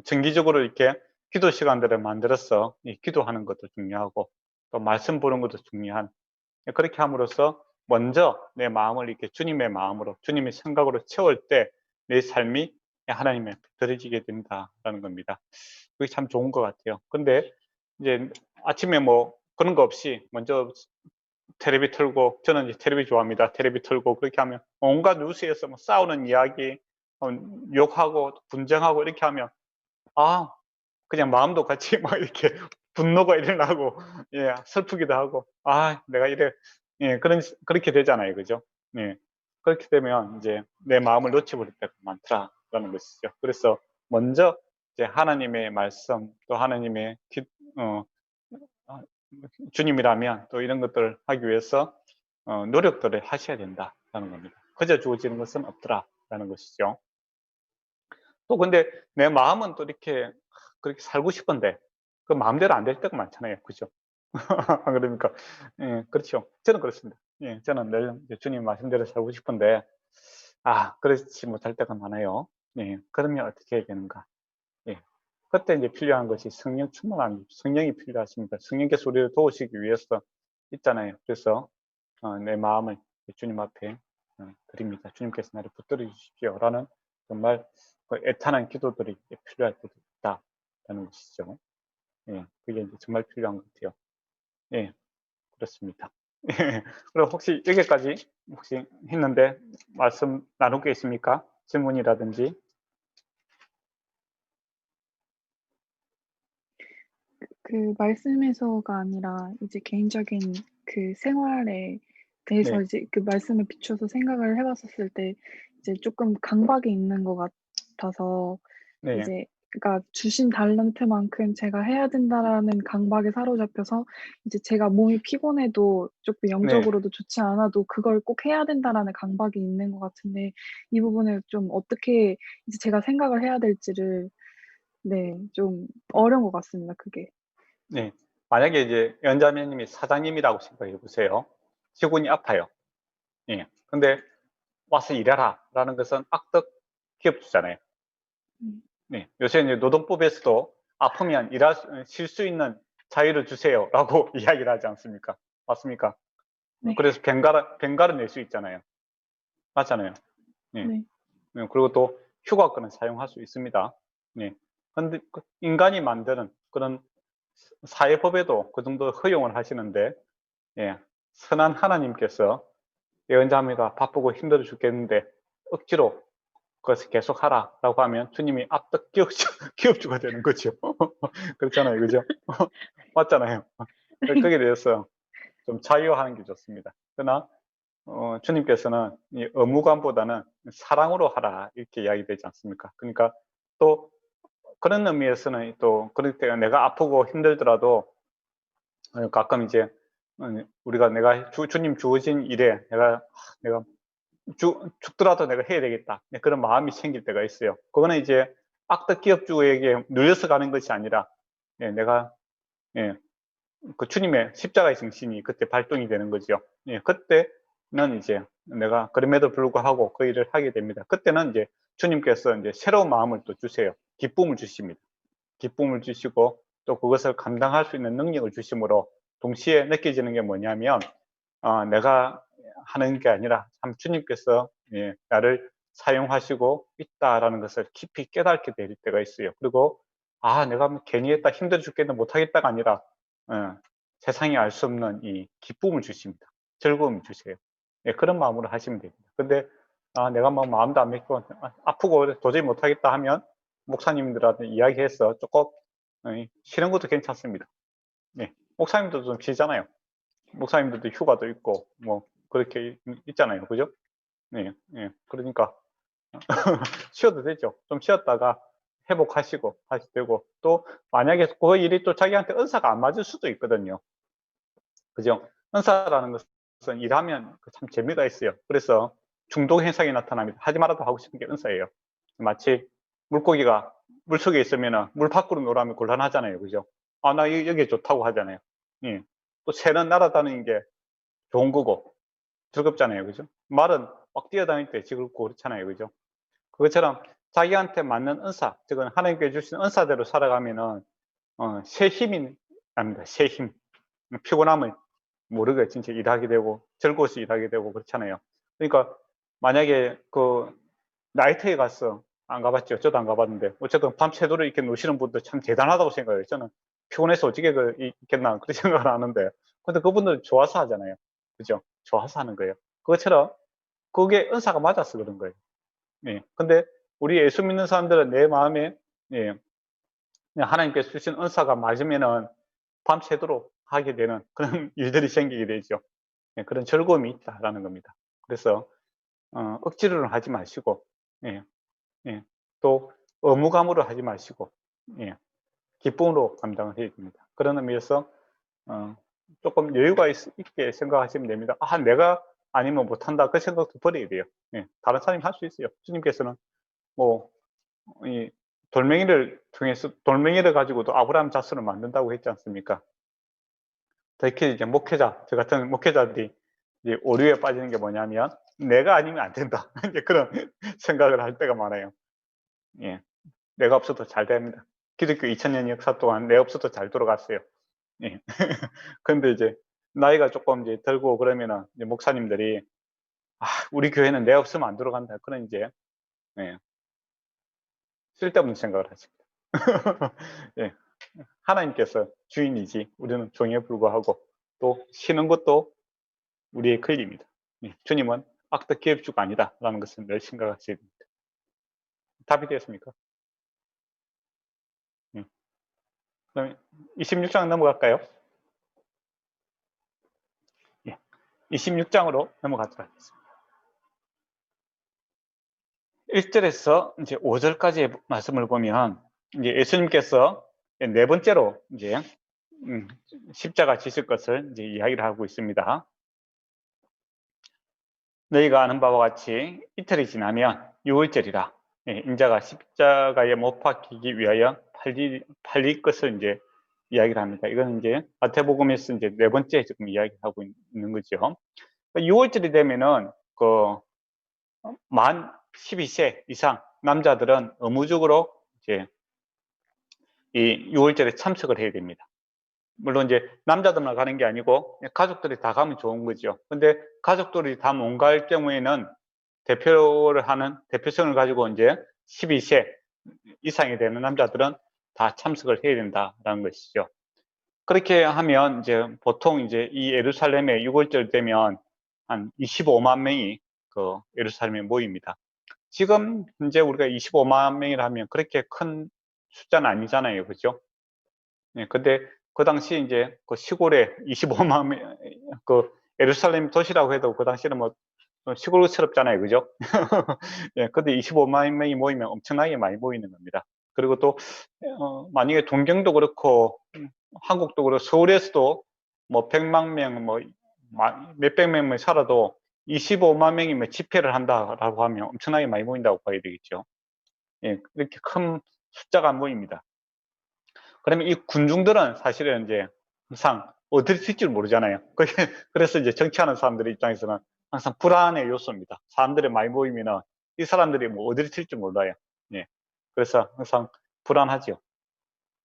정기적으로 이렇게 기도 시간들을 만들어서 기도하는 것도 중요하고 또 말씀 보는 것도 중요한, 그렇게 함으로써 먼저 내 마음을 이렇게 주님의 마음으로 주님의 생각으로 채울 때 내 삶이 하나님의 드려지게 된다라는 겁니다. 그게 참 좋은 것 같아요. 근데 이제 아침에 뭐 그런 거 없이 먼저 테레비 틀고, 저는 이제 테레비 좋아합니다. 테레비 틀고 그렇게 하면 온갖 뉴스에서 뭐 싸우는 이야기, 욕하고 분쟁하고 이렇게 하면 그냥 마음도 같이 막 이렇게 분노가 일어나고 슬프기도 하고 내가 이래 그렇게 되잖아요. 그죠? 그렇게 되면 이제 내 마음을 놓쳐버릴 때가 많더라라는 것이죠. 그래서 먼저 이제 하나님의 말씀 또 하나님의 주님이라면 또 이런 것들을 하기 위해서 노력들을 하셔야 된다라는 겁니다. 그저 주어지는 것은 없더라라는 것이죠. 또 근데 내 마음은 또 이렇게 그렇게 살고 싶은데 그 마음대로 안 될 때가 많잖아요. 그죠? 그러니까 그렇죠. 저는 그렇습니다. 저는 늘 주님 말씀대로 살고 싶은데 그렇지 못할 때가 많아요. 그러면 어떻게 해야 되는가? 그때 이제 필요한 것이 성령 충만함, 성령이 필요하십니다. 성령께서 우리를 도우시기 위해서 있잖아요. 그래서 내 마음을 주님 앞에 드립니다. 주님께서 나를 붙들어 주십시오라는 정말 그 애타는 기도들이 필요할 때도 있다라는 것이죠. 예, 그게 이제 정말 필요한 것 같아요. 예, 그렇습니다. 그럼 혹시 여기까지 혹시 했는데 말씀 나누고 계십니까? 질문이라든지.
그 말씀에서가 아니라 이제 개인적인 그 생활에 대해서
네,
이제 그 말씀을 비춰서 생각을 해 봤었을 때 이제 쪼끔 강박이 있는 것 같아서
네,
이제 그러니까 주신 달란트만큼 제가 해야 된다라는 강박에 사로잡혀서 이제 제가 몸이 피곤해도 쪼끔
네,
영적으로도 좋지 않아도 그걸 꼭 해야 된다라는 강박이 있는 것 같은데 이 부분을 좀 어떻게 이제 제가 생각을 해야 될지를 네 좀 어려운 것 같습니다 그게.
네. 만약에 이제 연자매님이 사장님이라고 생각해 보세요. 직원이 아파요. 예. 근데 "와서 일해라."라는 것은 악덕 기업주잖아요.
음.
네. 요새 이제 노동법에서도 "아프면 쉴 수 있는 자유를 주세요."라고 이야기를 하지 않습니까? 맞습니까?
네.
그래서 병가를 낼 수 있잖아요. 맞잖아요. 예.
네.
그리고 또 휴가권을 사용할 수 있습니다. 예. 근데 그 인간이 만드는 그런 사회법에도 그 정도 허용을 하시는데, 예, 선한 하나님께서 예언자매가 바쁘고 힘들어 죽겠는데 억지로 그것을 계속하라라고 하면 주님이 앞덕 기업주가 되는 거죠. 그렇잖아요, 그죠? 맞잖아요. 거기에 대해서 좀 자유화하는 게 좋습니다. 그러나 주님께서는 이 의무감보다는 사랑으로 하라 이렇게 이야기되지 않습니까? 그러니까 또 그런 의미에서는 또 그럴 때 내가 아프고 힘들더라도 가끔 이제 우리가 내가 주님 주어진 일에 내가 죽더라도 내가 해야 되겠다. 네, 그런 마음이 생길 때가 있어요. 그거는 이제 악덕 기업주에게 눌려서 가는 것이 아니라, 예, 내가, 예, 그 주님의 십자가의 정신이 그때 발동이 되는 거죠. 예, 그때는 이제 내가 그럼에도 불구하고 그 일을 하게 됩니다. 그때는 이제 주님께서 이제 새로운 마음을 또 주세요. 기쁨을 주십니다. 기쁨을 주시고 또 그것을 감당할 수 있는 능력을 주심으로 동시에 느껴지는 게 뭐냐면, 내가 하는 게 아니라 참 주님께서, 예, 나를 사용하시고 있다라는 것을 깊이 깨닫게 될 때가 있어요. 그리고 내가 뭐 괜히 했다 힘들어 죽겠는데 못하겠다가 아니라 세상이 알 수 없는 이 기쁨을 주십니다. 즐거움을 주세요. 예, 그런 마음으로 하시면 됩니다. 근데 내가 뭐 마음도 안 믿고 아프고 도저히 못하겠다 하면 목사님들한테 이야기해서 조금 쉬는 것도 괜찮습니다. 예, 목사님들도 좀 쉬잖아요. 목사님들도 휴가도 있고 뭐 그렇게 있잖아요. 그죠? 네. 예. 그러니까 쉬어도 되죠. 좀 쉬었다가 회복하시고 하셔도 되고, 또 만약에 그 일이 또 자기한테 은사가 안 맞을 수도 있거든요. 그죠? 은사라는 것은 일하면 참 재미가 있어요. 그래서 중독 현상이 나타납니다. 하지 말아도 하고 싶은 게 은사예요. 마치 물고기가 물속에 있으면은 물 밖으로 놀라면 곤란하잖아요. 그죠? 나 여기 좋다고 하잖아요. 예. 또 새는 날아다니는 게 좋은 거고 즐겁잖아요. 그죠? 말은 막 뛰어다닐 때 즐겁고 그렇잖아요. 그죠? 그것처럼 자기한테 맞는 은사, 즉은 하나님께 주신 은사대로 살아가면은 새 힘이 납니다. 새 힘. 피곤함을 모르게 진짜 일하게 되고 즐거워서 일하게 되고 그렇잖아요. 그러니까 만약에 그 나이트에 가서 안 가봤죠. 저도 안 가봤는데 어쨌든 밤새도록 이렇게 노시는 분들 참 대단하다고 생각해요. 저는 피곤해서 어떻게 있겠나 그런 생각을 하는데, 근데 그분들 좋아서 하잖아요. 그죠? 좋아서 하는 거예요. 그것처럼 그게 은사가 맞아서 그런 거예요. 예. 근데 우리 예수 믿는 사람들은 내 마음에, 예, 그냥 하나님께서 주신 은사가 맞으면은 밤새도록 하게 되는 그런 일들이 생기게 되죠. 예, 그런 즐거움이 있다라는 겁니다. 그래서 억지로는 하지 마시고, 예, 예, 또 의무감으로 하지 마시고, 예, 기쁨으로 감당을 해야 됩니다. 그런 의미에서 조금 여유가 있게 생각하시면 됩니다. 내가 아니면 못한다 그 생각도 버려야 돼요. 예, 다른 사람이 할 수 있어요. 주님께서는 뭐 이 돌멩이를 가지고도 아브라함 자손을 만든다고 했지 않습니까? 특히 이제 목회자, 저 같은 목회자들이 이제 오류에 빠지는 게 뭐냐면 '내가 아니면 안 된다.' 이제 그런 생각을 할 때가 많아요. 예. 내가 없어도 잘 됩니다. 기독교 2000년 역사 동안 내가 없어도 잘 돌아갔어요. 예. 근데 이제 나이가 조금 이제 들고 그러면은 이제 목사님들이 우리 교회는 내 없으면 안 들어간다. 그런 이제 예, 쓸데없는 생각을 하십니다. 예, 하나님께서 주인이지 우리는 종에 불과하고 또 쉬는 것도 우리의 권리입니다. 예, 주님은 악덕 기업주가 아니다라는 것을 늘 생각하셔야 됩니다. 답이 되었습니까? 예. 그러면 26장 넘어갈까요? 예, 26장으로 넘어가도록 하겠습니다. 1절에서 이제 5절까지의 말씀을 보면 이제 예수님께서 네 번째로 이제 십자가 지실 것을 이제 이야기를 하고 있습니다. 너희가 아는 바와 같이 이틀이 지나면 6월절이라 인자가 십자가에 못 박히기 위하여 팔릴 것을 이제 이야기를 합니다. 이건 이제 마태복음에서 이제 네 번째 지금 이야기하고 있는 거죠. 6월절이 되면은 만 12세 이상 남자들은 의무적으로 이제 이 6월절에 참석을 해야 됩니다. 물론 이제 남자들만 가는 게 아니고 가족들이 다 가면 좋은 거죠. 근데 가족들이 다 못 갈 경우에는 대표를 하는 대표성을 가지고 이제 12세 이상이 되는 남자들은 다 참석을 해야 된다라는 것이죠. 그렇게 하면 이제 보통 이제 이 예루살렘에 6월절 되면 한 25만 명이 그 예루살렘에 모입니다. 지금 현재 우리가 25만 명이라 하면 그렇게 큰 숫자는 아니잖아요. 그죠? 네, 근데 그 당시 이제 그 시골에 25만 명, 그 예루살렘 도시라고 해도 그 당시는 뭐 시골스럽잖아요. 그죠? 예, 근데 25만 명이 모이면 엄청나게 많이 모이는 겁니다. 그리고 또, 만약에 동경도 그렇고, 한국도 그렇고, 서울에서도 뭐 100만 명, 뭐 몇백 명만 살아도 25만 명이면 집회를 한다라고 하면 엄청나게 많이 모인다고 봐야 되겠죠. 예, 이렇게 큰 숫자가 모입니다. 그러면 이 군중들은 사실은 이제 항상 어디를 튈지 모르잖아요. 그래서 이제 정치하는 사람들 입장에서는 항상 불안의 요소입니다. 사람들이 많이 모이면은 이 사람들이 뭐 어디를 튈지 몰라요. 예. 그래서 항상 불안하죠.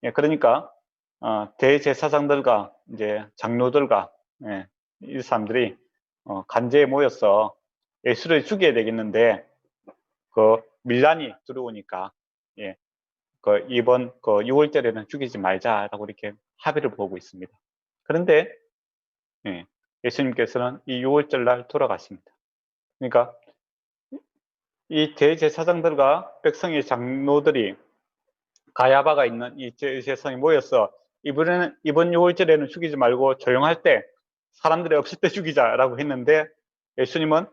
예. 그러니까, 대제사장들과 이제 장로들과, 예, 이 사람들이, 간제에 모여서 예수를 죽여야 되겠는데, 밀란이 들어오니까, 예, 이번 6월절에는 죽이지 말자라고 이렇게 합의를 보고 있습니다. 그런데 예, 예수님께서는 이 6월절 날 돌아가십니다. 그러니까 이 대제사장들과 백성의 장로들이 가야바가 있는 이 대제사장이 모여서 이번 6월절에는 죽이지 말고 조용할 때 사람들이 없을 때 죽이자라고 했는데 예수님은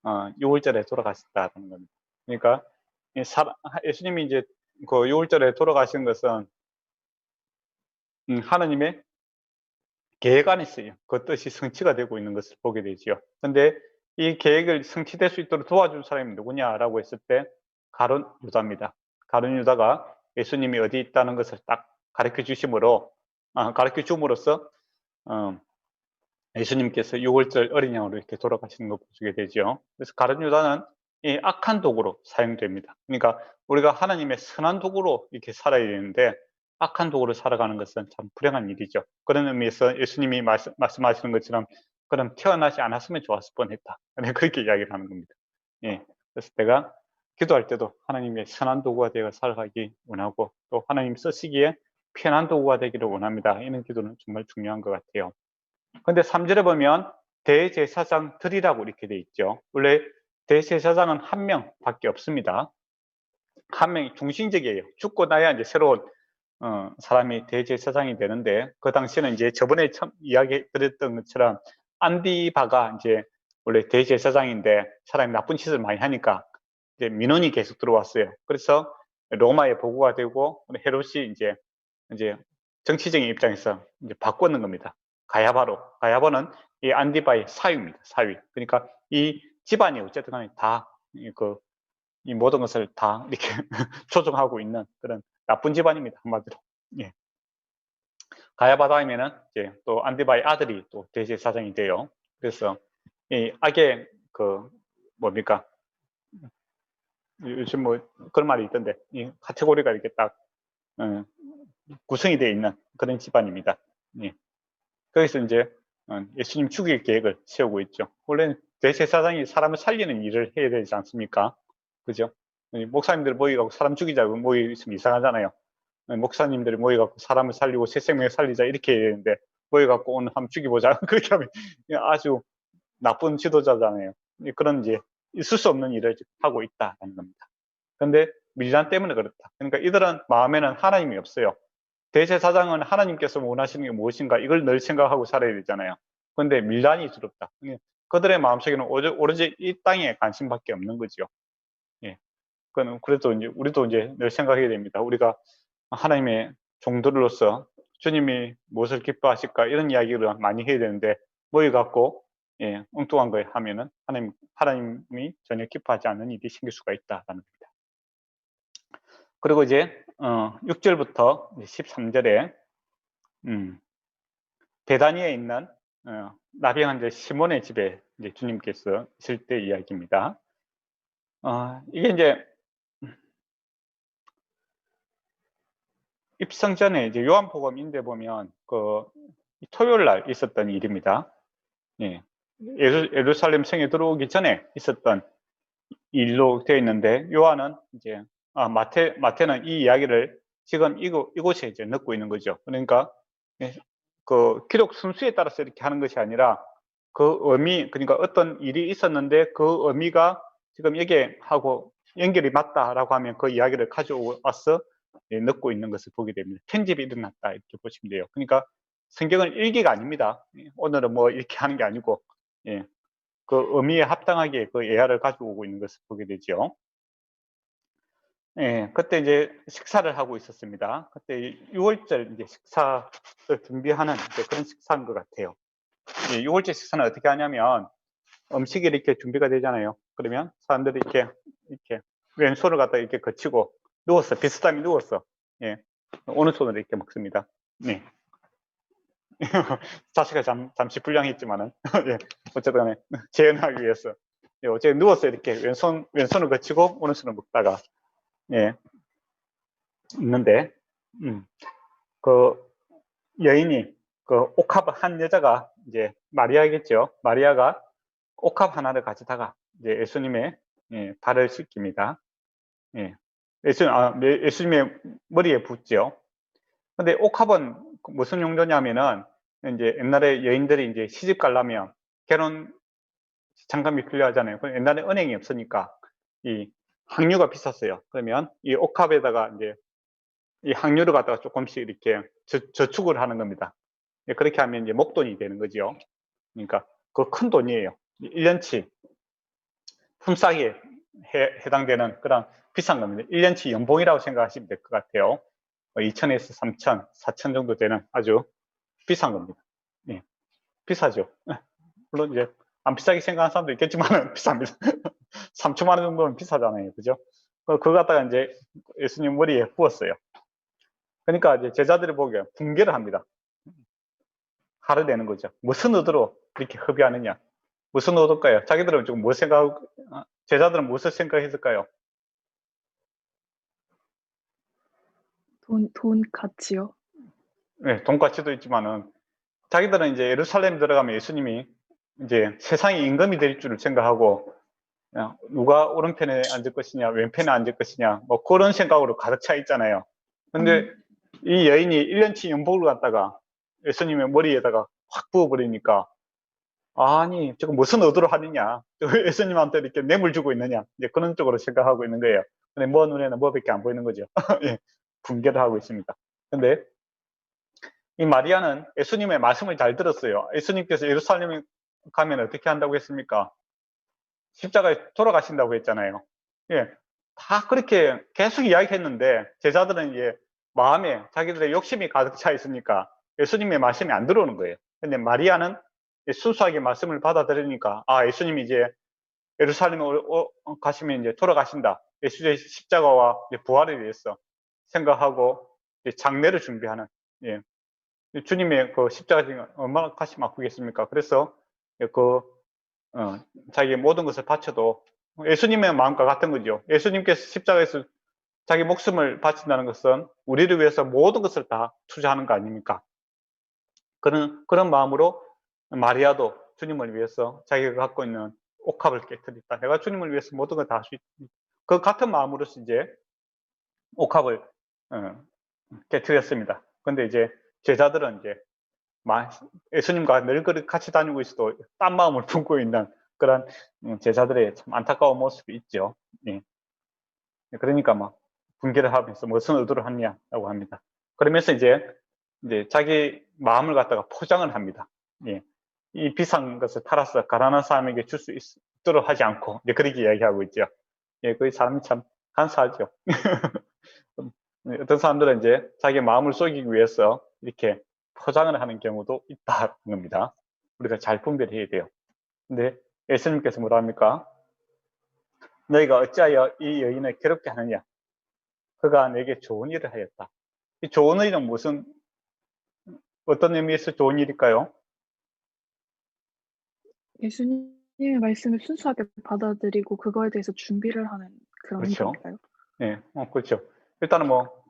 6월절에 돌아가셨다는 겁니다. 그러니까 예수님이 이제 그 6월절에 돌아가신 것은 하나님의 계획 안에 있어요. 그 뜻이 성취가 되고 있는 것을 보게 되지요. 근데 이 계획을 성취될 수 있도록 도와준 사람이 누구냐라고 했을 때 가룟 유다입니다. 가룟 유다가 예수님이 어디 있다는 것을 딱 가르쳐 줌으로써 예수님께서 6월절 어린 양으로 이렇게 돌아가시는 걸 보게 되죠. 그래서 가룟 유다는 이 악한 도구로 사용됩니다. 그러니까 우리가 하나님의 선한 도구로 이렇게 살아야 되는데 악한 도구로 살아가는 것은 참 불행한 일이죠. 그런 의미에서 예수님이 말씀하시는 것처럼 그럼 태어나지 않았으면 좋았을 뻔했다. 그렇게 이야기를 하는 겁니다. 예. 그래서 내가 기도할 때도 하나님의 선한 도구가 되어 살아가기 원하고 또 하나님 쓰시기에 편한 도구가 되기를 원합니다. 이런 기도는 정말 중요한 것 같아요. 근데 3절에 보면 대제사장들이라고 이렇게 돼 있죠. 원래 대제사장은 한 명밖에 없습니다. 한 명이 중심적이에요. 죽고 나야 이제 새로운 사람이 대제사장이 되는데 그 당시에는 이제 저번에 처음 이야기 드렸던 것처럼 안디바가 이제 원래 대제사장인데 사람이 나쁜 짓을 많이 하니까 이제 민원이 계속 들어왔어요. 그래서 로마에 보고가 되고 헤롯이 이제 정치적인 입장에서 이제 바꾸는 겁니다. 가야바는 이 안디바의 사위입니다. 사위. 그러니까 이 집안이 어쨌든 간에 다 이 모든 것을 다 이렇게 조종하고 있는 그런 나쁜 집안입니다. 한마디로. 예. 가야바 다음에는 이제 또 안디바의 아들이 또 대제사장이 돼요. 그래서 이 악의 뭡니까? 요즘 뭐 그런 말이 있던데 이 카테고리가 이렇게 딱 구성이 되어 있는 그런 집안입니다. 예. 거기서 이제 예수님 죽일 계획을 세우고 있죠. 원래는 대제사장이 사람을 살리는 일을 해야 되지 않습니까? 그죠? 목사님들 모이고 사람 죽이자고 모이면 이상하잖아요. 목사님들이 모여갖고 사람을 살리고 새 생명을 살리자 이렇게 해야 되는데 모여갖고 오늘 한번 죽여보자 그렇게 하면 아주 나쁜 지도자잖아요. 그런 이제 있을 수 없는 일을 하고 있다는 겁니다. 그런데 밀란 때문에 그렇다. 그러니까 이들은 마음에는 하나님이 없어요. 대제사장은 하나님께서 원하시는 게 무엇인가 이걸 늘 생각하고 살아야 되잖아요. 그런데 밀란이 두렵다. 그들의 마음속에는 오로지 이 땅에 관심밖에 없는 거죠. 예. 그래도 이제 우리도 이제 늘 생각해야 됩니다. 우리가 하나님의 종들로서 주님이 무엇을 기뻐하실까 이런 이야기를 많이 해야 되는데 모여갖고 엉뚱한 걸 하면은 하나님이 전혀 기뻐하지 않는 일이 생길 수가 있다라는 겁니다. 그리고 이제 6절부터 13절에 베다니에 있는 나병 환자 시몬의 집에 이제 주님께서 있을 때 이야기입니다. 이게 이제 입성 전에 이제 요한복음인데 보면 그 토요일 날 있었던 일입니다. 예. 예루살렘 성에 들어오기 전에 있었던 일로 되어 있는데 요한은 이제 마태는 이 이야기를 지금 이곳에 이제 넣고 있는 거죠. 그러니까 그 기록 순수에 따라서 이렇게 하는 것이 아니라 그 의미, 그러니까 어떤 일이 있었는데 그 의미가 지금 여기에 하고 연결이 맞다라고 하면 그 이야기를 가져와서 넣고 있는 것을 보게 됩니다. 편집이 일어났다 이렇게 보시면 돼요. 그러니까 성경은 일기가 아닙니다. 오늘은 뭐 이렇게 하는 게 아니고 그 의미에 합당하게 그 예화를 가지고 있는 것을 보게 되죠. 그때 이제 식사를 하고 있었습니다. 그때 6월절 이제 식사를 준비하는 그런 식사인 것 같아요. 6월절 식사는 어떻게 하냐면 음식이 이렇게 준비가 되잖아요. 그러면 사람들이 이렇게 왼손을 갖다 이렇게 거치고 누웠어. 비스듬히 누웠어. 오른손으로 이렇게 먹습니다. 네. 자식가 잠시 불량했지만은 어쨌든 간에 재현하기 위해서 어쨌든 누워서 이렇게 왼손을 거치고 오른손을 먹다가 있는데 그 여인이 그 옥합 한 여자가 이제 마리아겠죠. 마리아가 옥합 하나를 가져다가 이제 예수님의 발을 씻깁니다. 예수님의 머리에 붓죠. 근데 옥합은 무슨 용도냐면은 이제 옛날에 여인들이 이제 시집 가려면 결혼 장갑이 필요하잖아요. 옛날에 은행이 없으니까 이 항유가 비쌌어요. 그러면 이 옥합에다가 이제 이 항유를 갖다가 조금씩 이렇게 저축을 하는 겁니다. 그렇게 하면 이제 목돈이 되는 거죠. 그러니까 그 큰 돈이에요. 1년치 품삯에 해당되는 그런 비싼 겁니다. 1년치 연봉이라고 생각하시면 될 것 같아요. 2천에서 3천, 4천 정도 되는 아주 비싼 겁니다. 비싸죠. 물론 이제 안 비싸게 생각하는 사람도 있겠지만 비쌉니다. 3천만 원 정도는 비싸잖아요. 그죠? 그거 갖다가 이제 예수님 머리에 부었어요. 그러니까 이제 제자들이 보기에 붕괴를 합니다. 화를 내는 거죠. 무슨 의도로 이렇게 협의하느냐? 무슨 의도일까요? 자기들은 지금 뭐 제자들은 무엇을 생각했을까요?
돈 가치요?
네, 돈 가치도 있지만은 자기들은 이제 예루살렘 들어가면 예수님이 이제 세상의 임금이 될 줄을 생각하고 누가 오른편에 앉을 것이냐 왼편에 앉을 것이냐 뭐 그런 생각으로 가득 차 있잖아요. 근데 이 여인이 1년치 연봉을 갖다가 예수님의 머리에다가 확 부어버리니까 아니 지금 무슨 의도로 하느냐 예수님한테 이렇게 뇌물 주고 있느냐 이제 그런 쪽으로 생각하고 있는 거예요. 근데 뭐 눈에는 뭐밖에 안 보이는 거죠. 붕괴를 하고 있습니다. 근데 이 마리아는 예수님의 말씀을 잘 들었어요. 예수님께서 예루살렘에 가면 어떻게 한다고 했습니까? 십자가에 돌아가신다고 했잖아요. 다 그렇게 계속 이야기했는데 제자들은 이제 마음에 자기들의 욕심이 가득 차 있으니까 예수님의 말씀이 안 들어오는 거예요. 근데 마리아는 순수하게 말씀을 받아들이니까 예수님이 이제 예루살렘에 가시면 이제 돌아가신다. 예수의 십자가와 부활에 대해서 생각하고 장례를 준비하는 주님의 그 십자가 얼마나 가슴 아프겠습니까? 그래서 자기의 모든 것을 바쳐도 예수님의 마음과 같은 거죠. 예수님께서 십자가에서 자기 목숨을 바친다는 것은 우리를 위해서 모든 것을 다 투자하는 거 아닙니까? 그런 마음으로 마리아도 주님을 위해서 자기가 갖고 있는 옥합을 깨뜨렸다. 내가 주님을 위해서 모든 걸 다 할 수 있다. 그 같은 마음으로서 이제 옥합을 깨뜨렸습니다. 근데 이제 제자들은 이제 예수님과 늘 같이 다니고 있어도 딴 마음을 품고 있는 그런 제자들의 참 안타까운 모습이 있죠. 예. 그러니까 막 분개를 하면서 무슨 의도를 하냐라고 합니다. 그러면서 이제 자기 마음을 갖다가 포장을 합니다. 예. 이 비싼 것을 팔아서 가난한 사람에게 줄 수 있도록 하지 않고 이제 그렇게 이야기하고 있죠. 예, 그 사람이 참 간사하죠. 어떤 사람들은 이제 자기 마음을 속이기 위해서 이렇게 포장을 하는 경우도 있다는 겁니다. 우리가 잘 분별해야 돼요. 근데 예수님께서 뭐라 합니까? 너희가 어찌하여 이 여인을 괴롭게 하느냐? 그가 내게 좋은 일을 하였다. 이 좋은 일은 무슨, 어떤 의미에서 좋은 일일까요?
예수님의 말씀을 순수하게 받아들이고 그거에 대해서 준비를 하는 그런
그렇죠.
일일까요?
예, 그렇죠. 일단은 뭐,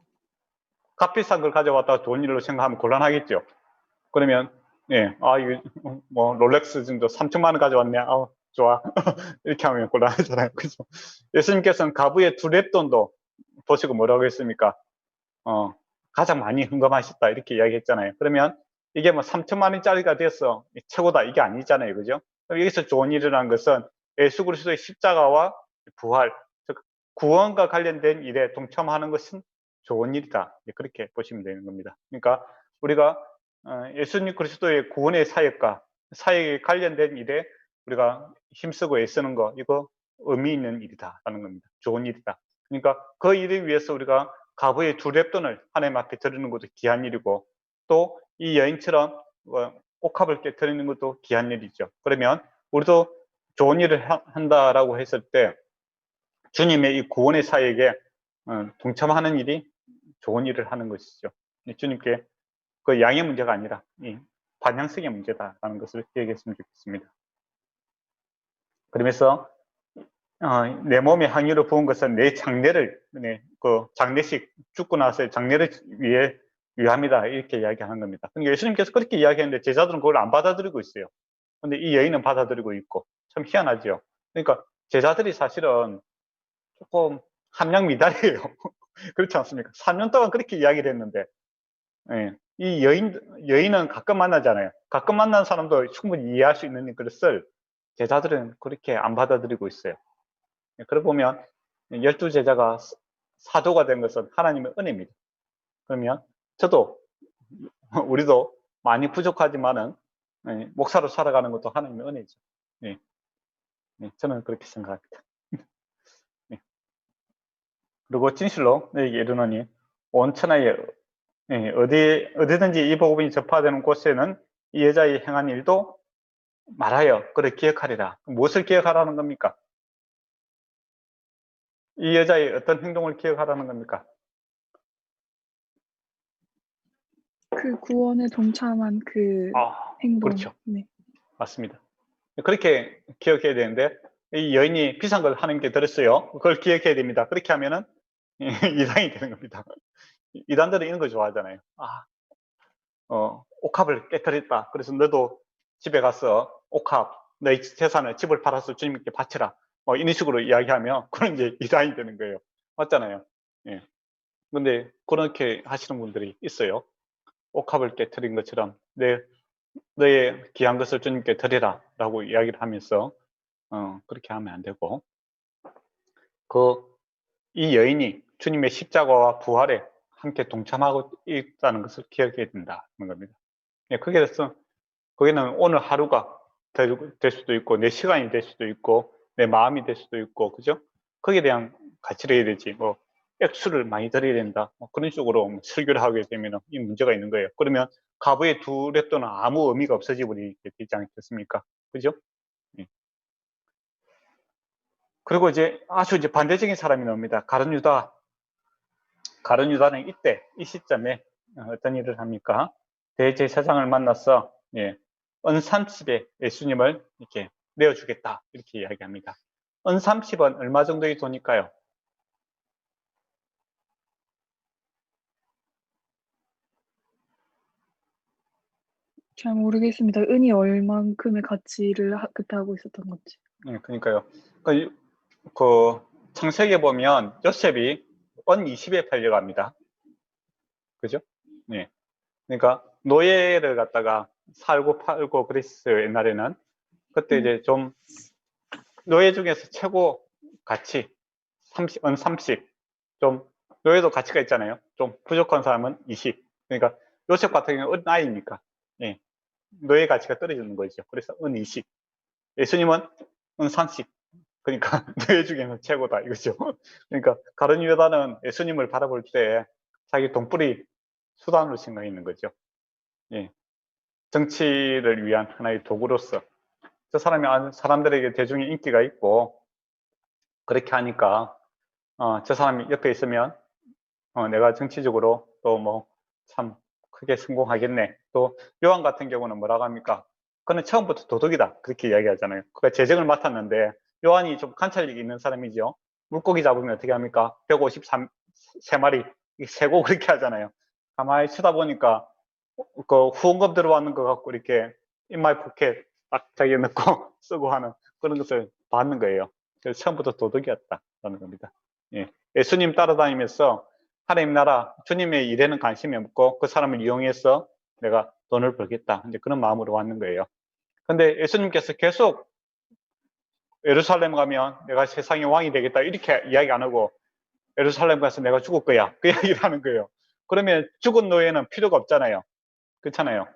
값비싼 걸 가져왔다가 좋은 일로 생각하면 곤란하겠죠. 그러면, 예, 이거, 뭐, 롤렉스 정도 3천만 원 가져왔네. 좋아. 이렇게 하면 곤란하잖아요. 그죠? 예수님께서는 가부의 두 랩돈도 보시고 뭐라고 했습니까? 가장 많이 흥금하셨다. 이렇게 이야기했잖아요. 그러면 이게 뭐 3천만 원짜리가 돼서 최고다. 이게 아니잖아요. 그죠? 여기서 좋은 일이라는 것은 예수 그리스도의 십자가와 부활, 즉 구원과 관련된 일에 동참하는 것은 좋은 일이다. 그렇게 보시면 되는 겁니다. 그러니까 우리가 예수님 그리스도의 구원의 사역과 사역에 관련된 일에 우리가 힘쓰고 애쓰는 거, 이거 의미 있는 일이다라는 겁니다. 좋은 일이다. 그러니까 그 일을 위해서 우리가 가부의 두 랩돈을 하나님 앞에 드리는 것도 귀한 일이고, 또 이 여인처럼 옥합을 깨뜨리는 것도 귀한 일이죠. 그러면 우리도 좋은 일을 한다라고 했을 때 주님의 이 구원의 사역에 동참하는 일이 좋은 일을 하는 것이죠. 주님께 그 양의 문제가 아니라 이 반향성의 문제다라는 것을 기억했으면 좋겠습니다. 그러면서 내 몸에 항유를 부은 것은 내 장례를, 그 장례식 죽고 나서 장례를 위함이다. 이렇게 이야기하는 겁니다. 그러니까 예수님께서 그렇게 이야기했는데 제자들은 그걸 안 받아들이고 있어요. 근데 이 여인은 받아들이고 있고, 참 희한하죠. 그러니까 제자들이 사실은 조금 함량 미달이에요. 그렇지 않습니까? 3년 동안 그렇게 이야기를 했는데, 예. 이 여인은 가끔 만나잖아요. 가끔 만난 사람도 충분히 이해할 수 있는 것을 제자들은 그렇게 안 받아들이고 있어요. 그러고 보면 12제자가 사도가 된 것은 하나님의 은혜입니다. 그러면 저도 우리도 많이 부족하지만은 목사로 살아가는 것도 하나님의 은혜죠. 저는 그렇게 생각합니다. 그리고 진실로 너에게 이르노니 온 천하에 어디든지 이 복음이 접하되는 곳에는 이 여자의 행한 일도 말하여 그를 기억하리라. 무엇을 기억하라는 겁니까? 이 여자의 어떤 행동을 기억하라는 겁니까?
그 구원에 동참한 그 행동.
그렇죠.
네.
맞습니다. 그렇게 기억해야 되는데 이 여인이 비싼 걸 하나님께 드렸어요. 그걸 기억해야 됩니다. 그렇게 하면은 이단이 되는 겁니다. 이단들은 이런 거 좋아하잖아요. 옥합을 깨뜨렸다. 그래서 너도 집에 가서 옥합, 너의 재산을, 집을 팔아서 주님께 바치라. 뭐 이런 식으로 이야기하면 그런 이제 이단이 되는 거예요. 맞잖아요. 예. 근데 그렇게 하시는 분들이 있어요. 옥합을 깨뜨린 것처럼 너의 귀한 것을 주님께 드리라 라고 이야기를 하면서 그렇게 하면 안 되고, 이 여인이 주님의 십자가와 부활에 함께 동참하고 있다는 것을 기억해야 된다는 겁니다. 그래서 거기는 오늘 하루가 될 수도 있고, 내 시간이 될 수도 있고, 내 마음이 될 수도 있고, 그죠? 거기에 대한 가치를 해야 되지, 뭐, 액수를 많이 들여야 된다. 뭐 그런 식으로 설교를 하게 되면 이 문제가 있는 거예요. 그러면 가부의 두 랩돈은 아무 의미가 없어지게 되지 않겠습니까? 그죠? 예. 그리고 이제 아주 이제 반대적인 사람이 나옵니다. 가룟 유다. 가룟 유다는 이 시점에 어떤 일을 합니까? 대제사장을 만나서 은삼십에 예수님을 이렇게 내어주겠다 이렇게 이야기합니다. 은삼십은 얼마 정도의 돈일까요?
잘 모르겠습니다. 은이 얼만큼의 가치를 그때 하고 있었던 건지.
그러니까요. 그 창세기에 보면 요셉이 은 20에 팔려갑니다. 그죠? 네. 그러니까 노예를 갖다가 살고 팔고 그랬어요, 옛날에는. 그때
네.
이제 좀 노예 중에서 최고 가치 30, 은 30. 좀 노예도 가치가 있잖아요. 좀 부족한 사람은 20. 그러니까 요셉 같은 경우는 은 나이니까 예. 노예 가치가 떨어지는 거죠. 그래서 은 20. 예수님은 은 30. 그러니까 노예 중에는 최고다 이거죠. 그러니까 가룟 유다는 예수님을 바라볼 때 자기 돈벌이 수단으로 생각했는 거죠. 예. 정치를 위한 하나의 도구로서 저 사람이 사람들에게 대중의 인기가 있고 그렇게 하니까 저 사람이 옆에 있으면 내가 정치적으로 또 뭐 참 크게 성공하겠네. 또 요한 같은 경우는 뭐라고 합니까? 그는 처음부터 도덕이다 그렇게 이야기하잖아요. 그가 재정을 맡았는데 요한이 좀 관찰력이 있는 사람이죠. 물고기 잡으면 어떻게 합니까? 153마리 세고 그렇게 하잖아요. 가만히 쳐다보니까 그 후원금 들어왔는 것 같고 이렇게 인마이 포켓 딱 자기가 넣고 쓰고 하는 그런 것을 받는 거예요. 그래서 처음부터 도덕이었다라는 겁니다. 예. 예수님 따라다니면서 하나님 나라 주님의 일에는 관심이 없고 그 사람을 이용해서 내가 돈을 벌겠다 이제 그런 마음으로 왔는 거예요. 근데 예수님께서 계속 예루살렘 가면 내가 세상의 왕이 되겠다 이렇게 이야기 안 하고 예루살렘 가서 내가 죽을 거야 그 이야기를 하는 거예요. 그러면 죽은 노예는 필요가 없잖아요. 그렇잖아요.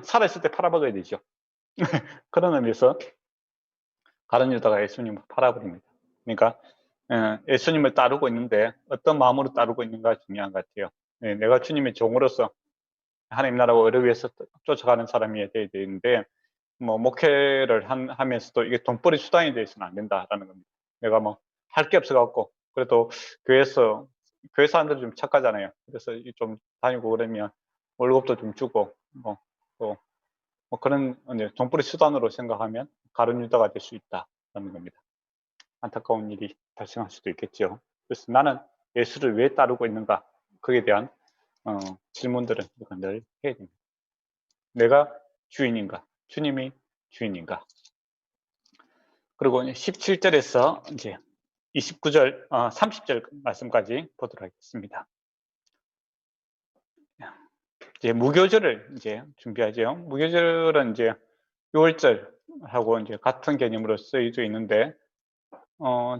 살아있을 때 팔아먹어야 되죠. 그런 의미에서 가룟 유다가 예수님을 팔아버립니다. 그러니까 예수님을 따르고 있는데 어떤 마음으로 따르고 있는가 중요한 것 같아요. 내가 주님의 종으로서 하나님 나라와 의를 위해서 쫓아가는 사람이 되어야 되는데 뭐 목회를 하면서도 이게 돈벌이 수단이 되어서는 안 된다라는 겁니다. 내가 뭐 할 게 없어갖고 그래도 교회 사람들이 좀 착하잖아요. 그래서 좀 다니고 그러면 월급도 좀 주고 또 그런 이제 돈벌이 수단으로 생각하면 가룟 유다가 될 수 있다라는 겁니다. 안타까운 일이 발생할 수도 있겠죠. 그래서 나는 예수를 왜 따르고 있는가? 그에 대한 질문들은 늘 해야 됩니다. 내가 주인인가? 주님이 주인인가? 그리고 17절에서 이제 29절, 30절 말씀까지 보도록 하겠습니다. 이제 무교절을 이제 준비하죠. 무교절은 이제 6월절하고 이제 같은 개념으로 쓰여져 있는데,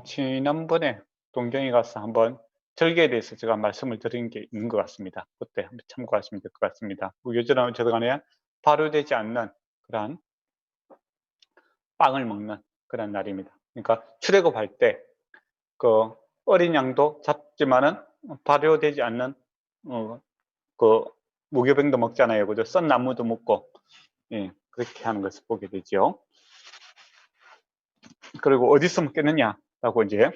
지난번에 동경에 가서 한번 절기에 대해서 제가 말씀을 드린 게 있는 것 같습니다. 그때 한번 참고하시면 될 것 같습니다. 무교절은 어쨌든 발효되지 않는 그러한 빵을 먹는 그런 날입니다. 그러니까 출애굽할 때 그 어린 양도 잡지만은 발효되지 않는 그 무교병도 먹잖아요. 그죠? 썬 나무도 먹고 예, 그렇게 하는 것을 보게 되죠. 그리고 어디서 먹겠느냐라고 이제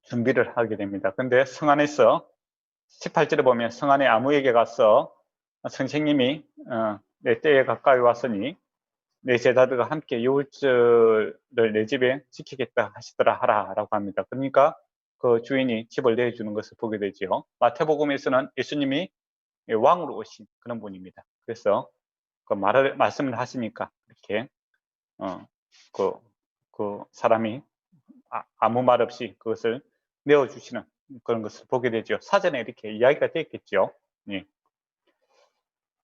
준비를 하게 됩니다. 근데 성 안에서 18절에 보면 성 안에 아무에게 가서 선생님이 내 때에 가까이 왔으니 내 제자들과 함께 유월절을 내 집에 지키겠다 하시더라 하라라고 합니다. 그러니까 그 주인이 집을 내주는 것을 보게 되지요. 마태복음에서는 예수님이 왕으로 오신 그런 분입니다. 그래서 그 말씀을 하시니까 이렇게 그, 그 사람이 아무 말 없이 그것을 내어주시는 그런 것을 보게 되죠. 사전에 이렇게 이야기가 되어 있겠죠. 예.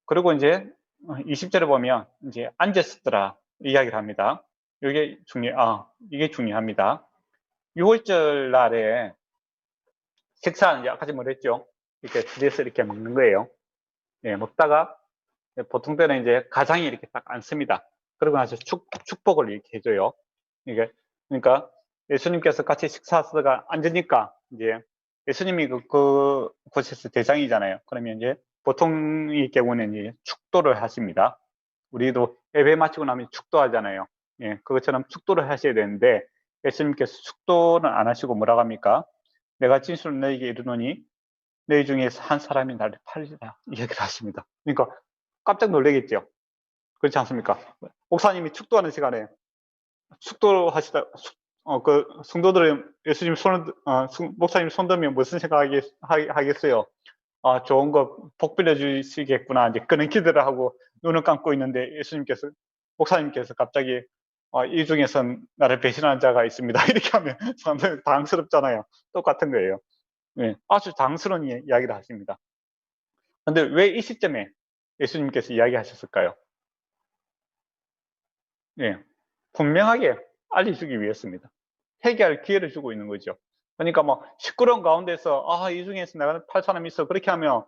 그리고 이제 20절에 보면 이제 앉았더라 이야기를 합니다. 이게 이게 중요합니다. 6월절 날에 식사는 아까 뭐랬죠? 이렇게 집에서 이렇게 먹는 거예요. 예, 먹다가 보통 때는 이제 가장이 이렇게 딱 앉습니다. 그러고 나서 축복을 이렇게 해줘요. 이게 그러니까 예수님께서 같이 식사하다가 앉으니까 이제 예수님이 그곳에서 대장이잖아요. 그러면 이제 보통의 경우는 이제 축도를 하십니다. 우리도 예배 마치고 나면 축도하잖아요. 예, 그것처럼 축도를 하셔야 되는데 예수님께서 축도는 안 하시고 뭐라고 합니까? 내가 진실로 너에게 이르노니 너희 중에서 한 사람이 나를 팔리라 이 얘기를 하십니다. 그러니까 깜짝 놀라겠죠. 그렇지 않습니까? 목사님이 축도하는 시간에 축도하시다 그 성도들은 예수님 목사님 손 들면 무슨 생각하겠어요? 아, 좋은 거 복 빌려주시겠구나. 이제 그런 기대를 하고 눈을 감고 있는데 목사님께서 갑자기 이 중에선 나를 배신하는 자가 있습니다. 이렇게 하면 사람들 당황스럽잖아요. 똑같은 거예요. 네, 아주 당스러운 이야기를 하십니다. 근데 왜 이 시점에 예수님께서 이야기하셨을까요? 예, 분명하게 알려주기 위해서입니다. 회개할 기회를 주고 있는 거죠. 그러니까 뭐 시끄러운 가운데서 이 중에서 내가 팔 사람이 있어 그렇게 하면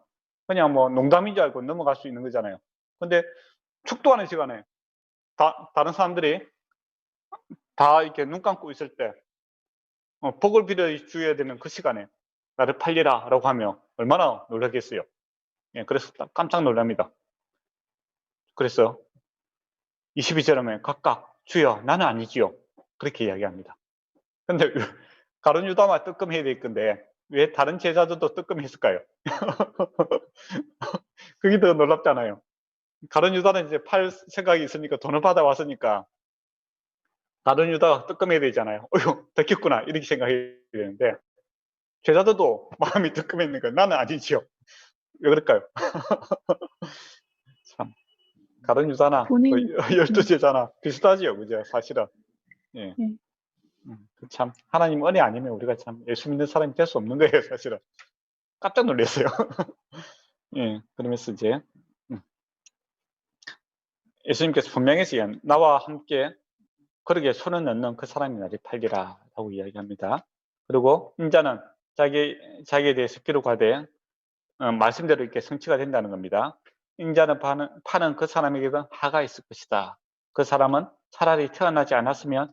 그냥 뭐 농담인 줄 알고 넘어갈 수 있는 거잖아요. 근데 축도하는 시간에 다른 사람들이 다 이렇게 눈 감고 있을 때 복을 빌어 주어야 되는 그 시간에 나를 팔리라 라고 하면 얼마나 놀라겠어요. 예, 그래서 깜짝 놀랍니다. 그래서 22절에 각각 주여 나는 아니지요 그렇게 이야기합니다. 근데 가룟 유다만 뜨끔해야 될 건데 왜 다른 제자들도 뜨끔했을까요? 그게 더 놀랍잖아요. 가룟 유다는 이제 팔 생각이 있으니까 돈을 받아왔으니까 가룟 유다가 뜨끔해야 되잖아요. 어휴 들켰구나 이렇게 생각해야 되는데 제자들도 마음이 뜨끔했는 거예요. 나는 아니지요. 왜 그럴까요? 참 가룟 유다나
본인,
열두 제자나 비슷하지요, 그죠? 사실은. 예.
네.
참 하나님 은혜 아니면 우리가 참 예수 믿는 사람이 될 수 없는 거예요, 사실은. 깜짝 놀랐어요. 예, 그러면서 이제 예수님께서 분명히 나와 함께 그러게 손을 넣는 그 사람이 나를 팔리라 라고 이야기합니다. 그리고 인자는 자기에 대해서 기록하되 말씀대로 이렇게 성취가 된다는 겁니다. 인자는 파는 그 사람에게도 하가 있을 것이다. 그 사람은 차라리 태어나지 않았으면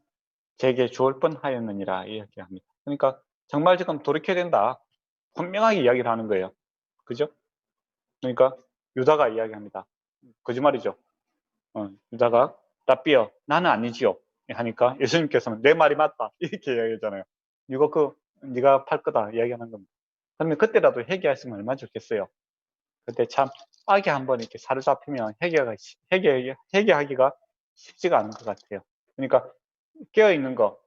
제게 주을 뻔하였느니라 이야기합니다. 그러니까 정말 지금 돌이켜야 된다. 분명하게 이야기를 하는 거예요. 그죠? 그러니까 유다가 이야기합니다. 거짓말이죠. 유다가 라삐어 나는 아니지요 하니까 예수님께서는 내 말이 맞다 이렇게 이야기하잖아요. 이거 네가 팔 거다 이야기하는 겁니다. 그러면 그때라도 회개했으면 얼마나 좋겠어요. 그때 참 악에 한번 이렇게 사로잡히면 회개하기가 쉽지가 않은 것 같아요. 그러니까 깨어있는 거,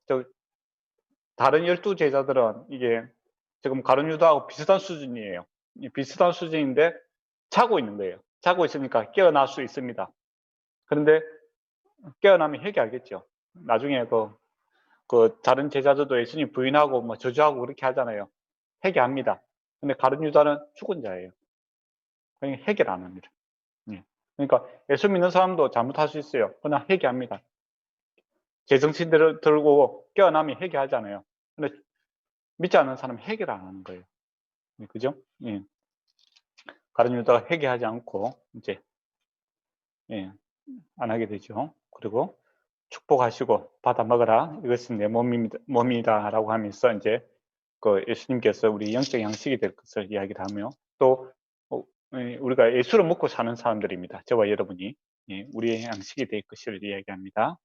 다른 12제자들은 이게 지금 가룟 유다하고 비슷한 수준이에요. 비슷한 수준인데 자고 있는 거예요. 자고 있으니까 깨어날 수 있습니다. 그런데 깨어나면 회개하겠죠. 나중에 다른 제자들도 예수님 부인하고 뭐 저주하고 그렇게 하잖아요. 회개합니다. 근데 가룟 유다는 죽은 자예요. 그러니까 회개를 안 합니다. 예. 그러니까 예수 믿는 사람도 잘못할 수 있어요. 그러나 회개합니다. 제정신 들고 깨어나면 회개하잖아요. 근데 믿지 않는 사람은 회개를 안 하는 거예요. 그죠? 예. 가룟 유다가 회개하지 않고 이제 안 하게 되죠. 그리고 축복하시고 받아 먹어라. 이것은 내 몸이다라고 하면서 이제 예수님께서 우리 영적 양식이 될 것을 이야기를 하며 또 우리가 예수를 먹고 사는 사람들입니다. 저와 여러분이 우리의 양식이 될 것을 이야기합니다.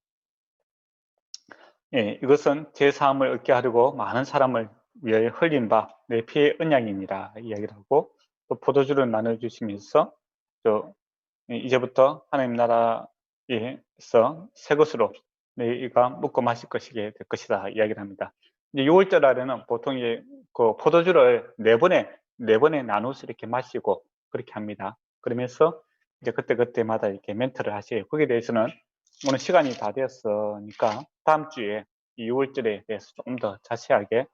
이것은 제 사함을 얻게 하려고 많은 사람을 위하여 흘린 바 내 피의 언약이니라 이야기를 하고 또 포도주를 나눠주시면서 이제부터 하나님 나라에서 새 것으로 너희가 먹고 마실 것이게 될 것이다 이야기를 합니다. 이제 6월절 아래는 보통 그 포도주를 네 번에 나눠서 이렇게 마시고 그렇게 합니다. 그러면서 이제 그때마다 이렇게 멘트를 하세요. 거기에 대해서는 오늘 시간이 다 되었으니까 다음 주에 이 6월절에 대해서 조금 더 자세하게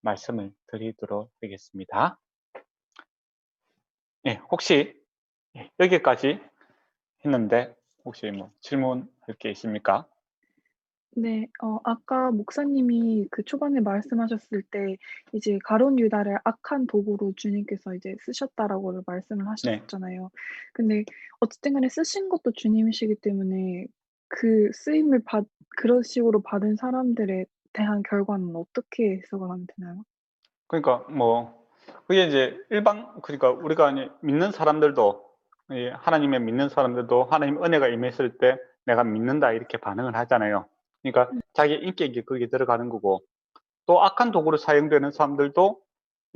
말씀을 드리도록 하겠습니다. 혹시 여기까지 했는데 혹시 뭐 질문할 게 있습니까?
네. 아까 목사님이 그 초반에 말씀하셨을 때 이제 가룟 유다를 악한 도구로 주님께서 이제 쓰셨다라고 말씀을
네.
하셨잖아요. 근데 어쨌든 간에 쓰신 것도 주님이시기 때문에 그 쓰임을 그런 식으로 받은 사람들에 대한 결과는 어떻게 해석을 하면 되나요?
그러니까 뭐 그게 이제 그러니까 우리가 이제 믿는 사람들도 하나님의 믿는 사람들도 하나님 은혜가 임했을 때 내가 믿는다 이렇게 반응을 하잖아요. 그러니까 자기 인격이 거기에 들어가는 거고 또 악한 도구로 사용되는 사람들도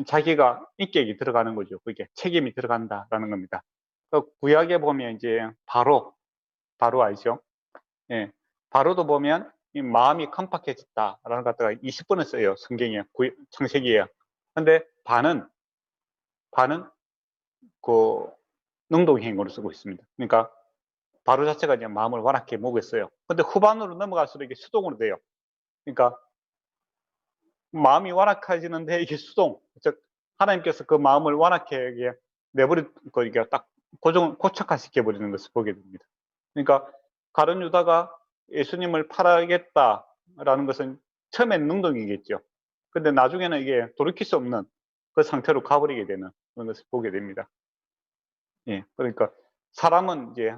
자기가 인격이 들어가는 거죠. 그게 책임이 들어간다라는 겁니다. 구약에 보면 이제 바로 알죠? 예. 바로도 보면 이 마음이 깜빡해졌다라는 것 갖다가 20번을 써요. 성경에 창세기에. 근데 반은 그 능동행위로 쓰고 있습니다. 그러니까 바로 자체가 이제 마음을 완악해 먹었어요. 근데 후반으로 넘어갈수록 이게 수동으로 돼요. 그러니까 마음이 완악해지는데 이게 수동, 즉 하나님께서 그 마음을 완악하게 내버려 이게 딱 고착화시켜 버리는 것을 보게 됩니다. 그러니까 가룟 유다가 예수님을 팔아야겠다라는 것은 처음엔 능동이겠죠. 근데 나중에는 이게 돌이킬 수 없는 그 상태로 가버리게 되는 그런 것을 보게 됩니다. 예, 그러니까 사람은 이제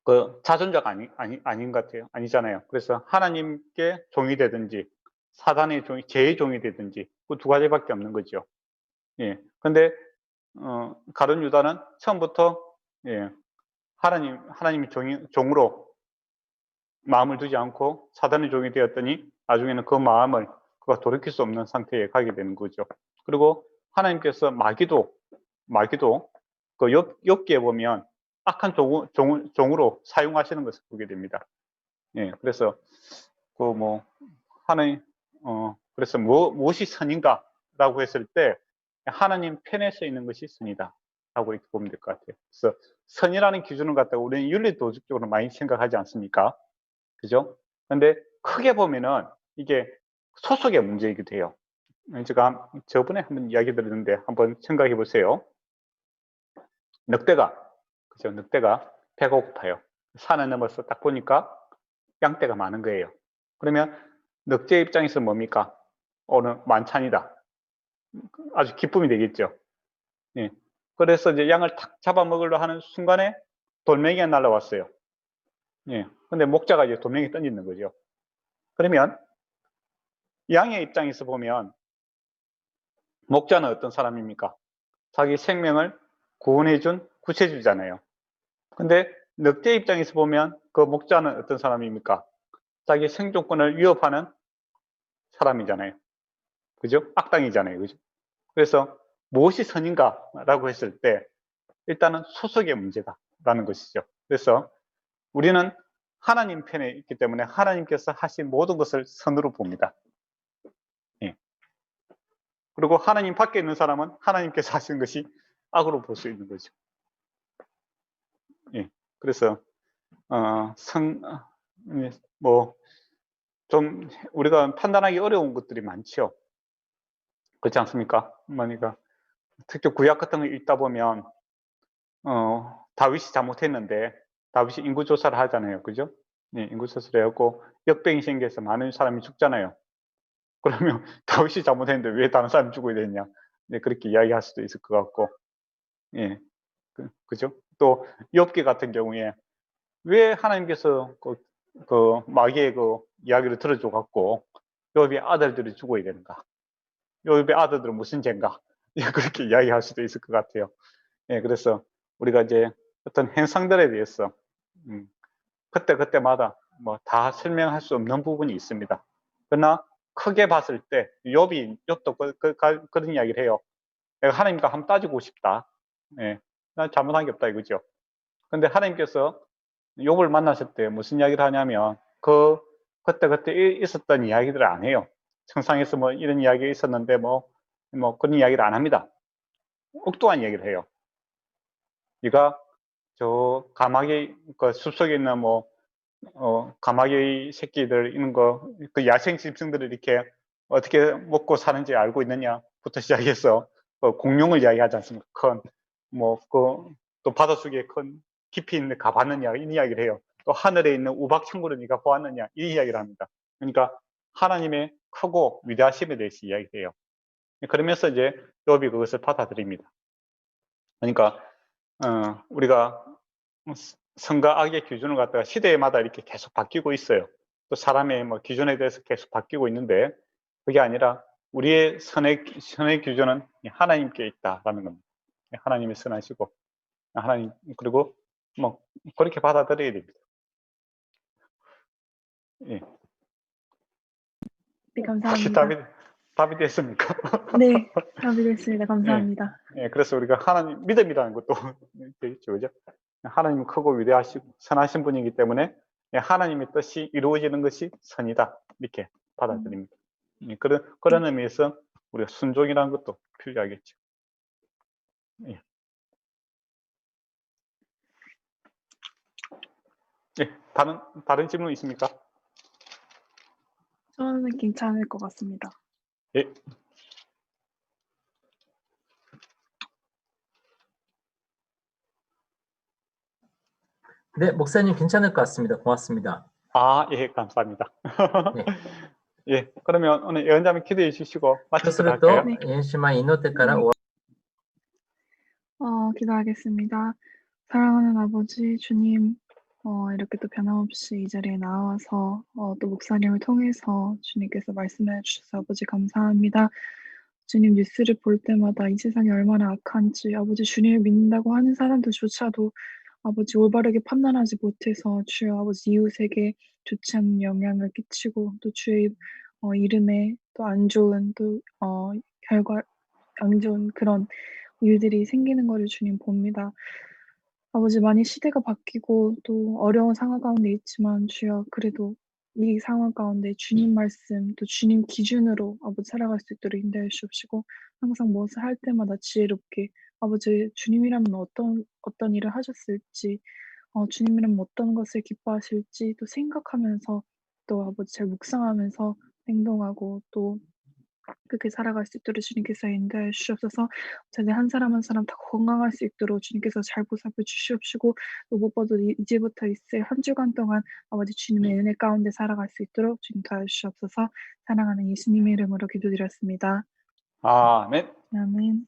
그 자존자가 아닌 것 같아요. 아니잖아요. 그래서 하나님께 종이 되든지 사단의 종이, 죄의 종이 되든지 그 두 가지밖에 없는 거죠. 예. 근데 가룟 유다는 처음부터 예, 하나님의 종으로 마음을 두지 않고 사단의 종이 되었더니 나중에는 그 마음을 그가 돌이킬 수 없는 상태에 가게 되는 거죠. 그리고 하나님께서 마귀도 그 욥기에 보면 악한 종으로 사용하시는 것을 보게 됩니다. 예, 그래서 그 뭐 하나님 그래서 무엇이 선인가라고 했을 때 하나님 편에 서 있는 것이 선이다라고 이렇게 보면 될 것 같아요. 그래서 선이라는 기준을 갖다가 우리는 윤리도덕적으로 많이 생각하지 않습니까? 그죠? 근데 크게 보면은 이게 소속의 문제이기도 해요. 제가 저번에 한번 이야기 드렸는데 한번 생각해 보세요. 늑대가 배가 고파요. 산을 넘어서 딱 보니까 양떼가 많은 거예요. 그러면 늑대 입장에서 뭡니까? 오늘 만찬이다. 아주 기쁨이 되겠죠. 예. 그래서 이제 양을 탁 잡아먹으려 하는 순간에 돌멩이가 날라왔어요. 예. 근데 목자가 이제 돌멩이 던지는 거죠. 그러면 양의 입장에서 보면 목자는 어떤 사람입니까? 자기 생명을 구원해준 구세주잖아요. 근데 늑대 입장에서 보면 그 목자는 어떤 사람입니까? 자기 생존권을 위협하는 사람이잖아요. 그죠? 악당이잖아요. 그죠? 그래서 무엇이 선인가라고 했을 때 일단은 소속의 문제다라는 것이죠. 그래서 우리는 하나님 편에 있기 때문에 하나님께서 하신 모든 것을 선으로 봅니다. 예. 그리고 하나님 밖에 있는 사람은 하나님께서 하신 것이 악으로 볼 수 있는 거죠. 예. 그래서 좀 우리가 판단하기 어려운 것들이 많죠. 그렇지 않습니까? 그러니까 특히 구약 같은 거 읽다 보면 다윗이 잘못했는데 다윗이 인구 조사를 하잖아요. 그죠? 네, 인구 조사를 해갖고 역병이 생겨서 많은 사람이 죽잖아요. 그러면 다윗이 잘못했는데 왜 다른 사람이 죽어야 되냐? 네, 그렇게 이야기할 수도 있을 것 같고, 예, 그죠? 또 욥기 같은 경우에 왜 하나님께서 그 마귀의 그 이야기를 들어줘 갖고 욥의 아들들이 죽어야 되는가? 욥의 아들들은 무슨 죄인가? 그렇게 이야기할 수도 있을 것 같아요. 예, 그래서 우리가 이제 어떤 현상들에 대해서 그때마다 뭐 다 설명할 수 없는 부분이 있습니다. 그러나 크게 봤을 때 욥도 그런 이야기를 해요. 내가 하나님과 한번 따지고 싶다. 예, 난 잘못한 게 없다 이거죠. 근데 하나님께서 욥을 만나실 때 무슨 이야기를 하냐면 그때 있었던 이야기들을 안 해요. 청상에서 뭐 이런 이야기가 있었는데 뭐 그런 이야기를 안 합니다. 엉뚱한 이야기를 해요. 네가 저 가마귀 그 숲속에 있는 가마귀 새끼들 있는 그 야생 짐승들을 이렇게 어떻게 먹고 사는지 알고 있느냐부터 시작해서 공룡을 이야기하지 않습니까? 또 바닷속에 큰 깊이 있는 가봤느냐 이 이야기를 해요. 또 하늘에 있는 우박천구를 네가 보았느냐 이 이야기를 합니다. 그러니까 하나님의 크고 위대하심에 대해서 이야기해요. 그러면서 이제 욥이 그것을 받아들입니다. 그러니까 우리가 선과 악의 기준을 갖다가 시대마다 이렇게 계속 바뀌고 있어요. 또 사람의 기준에 대해서 계속 바뀌고 있는데 그게 아니라 우리의 선의 기준은 하나님께 있다라는 겁니다. 하나님이 선하시고 하나님 그리고 그렇게 받아들여야 됩니다. 예.
네,
혹시
감사합니다.
답이 됐습니까?
네, 답이 됐습니다.
예.
감사합니다.
예, 그래서 우리가 하나님 믿음이라는 것도 되겠죠, 그죠? 하나님은 크고 위대하시고 선하신 분이기 때문에 하나님의 뜻이 이루어지는 것이 선이다 이렇게 받아들입니다. 예, 그런
네.
의미에서 우리가 순종이라는 것도 필요하겠죠. 예. 다른 질문 있습니까?
저는 괜찮을 것 같습니다.
예.
네, 목사님 괜찮을 것 같습니다. 고맙습니다.
예, 감사합니다.
네.
예, 그러면 오늘 예언자님 기도해 주시고 마치도록
そうする
할까요?
と、
ね
円島祈ってから終わ
기도하겠습니다. 사랑하는 아버지 주님, 이렇게 또 변함없이 이 자리에 나와서 또 목사님을 통해서 주님께서 말씀해 주셔서 아버지 감사합니다. 주님 뉴스를 볼 때마다 이 세상이 얼마나 악한지 아버지 주님을 믿는다고 하는 사람들조차도 아버지 올바르게 판단하지 못해서 주여 아버지 이웃에게 좋지 않은 영향을 끼치고 또 주의 이름에 또 안 좋은 또 결과 안 좋은 그런 일들이 생기는 거를 주님 봅니다. 아버지 많이 시대가 바뀌고 또 어려운 상황 가운데 있지만 주여 그래도 이 상황 가운데 주님 말씀 또 주님 기준으로 아버지 살아갈 수 있도록 인도해 주옵시고 항상 무엇을 할 때마다 지혜롭게 아버지 주님이라면 어떤 일을 하셨을지 주님이라면 어떤 것을 기뻐하실지 또 생각하면서 또 아버지 잘 묵상하면서 행동하고 또 그렇게 살아갈 수 있도록 주님께서 인도해 주시옵소서. 저희 한 사람 한 사람 다 건강할 수 있도록 주님께서 잘 보살펴 주시옵시고 또 무엇보다도 이제부터 있을 한 주간 동안 아버지 주님의 은혜 가운데 살아갈 수 있도록 주님 도와주시옵소서. 사랑하는 예수님의 이름으로 기도드렸습니다.
아멘.
아멘.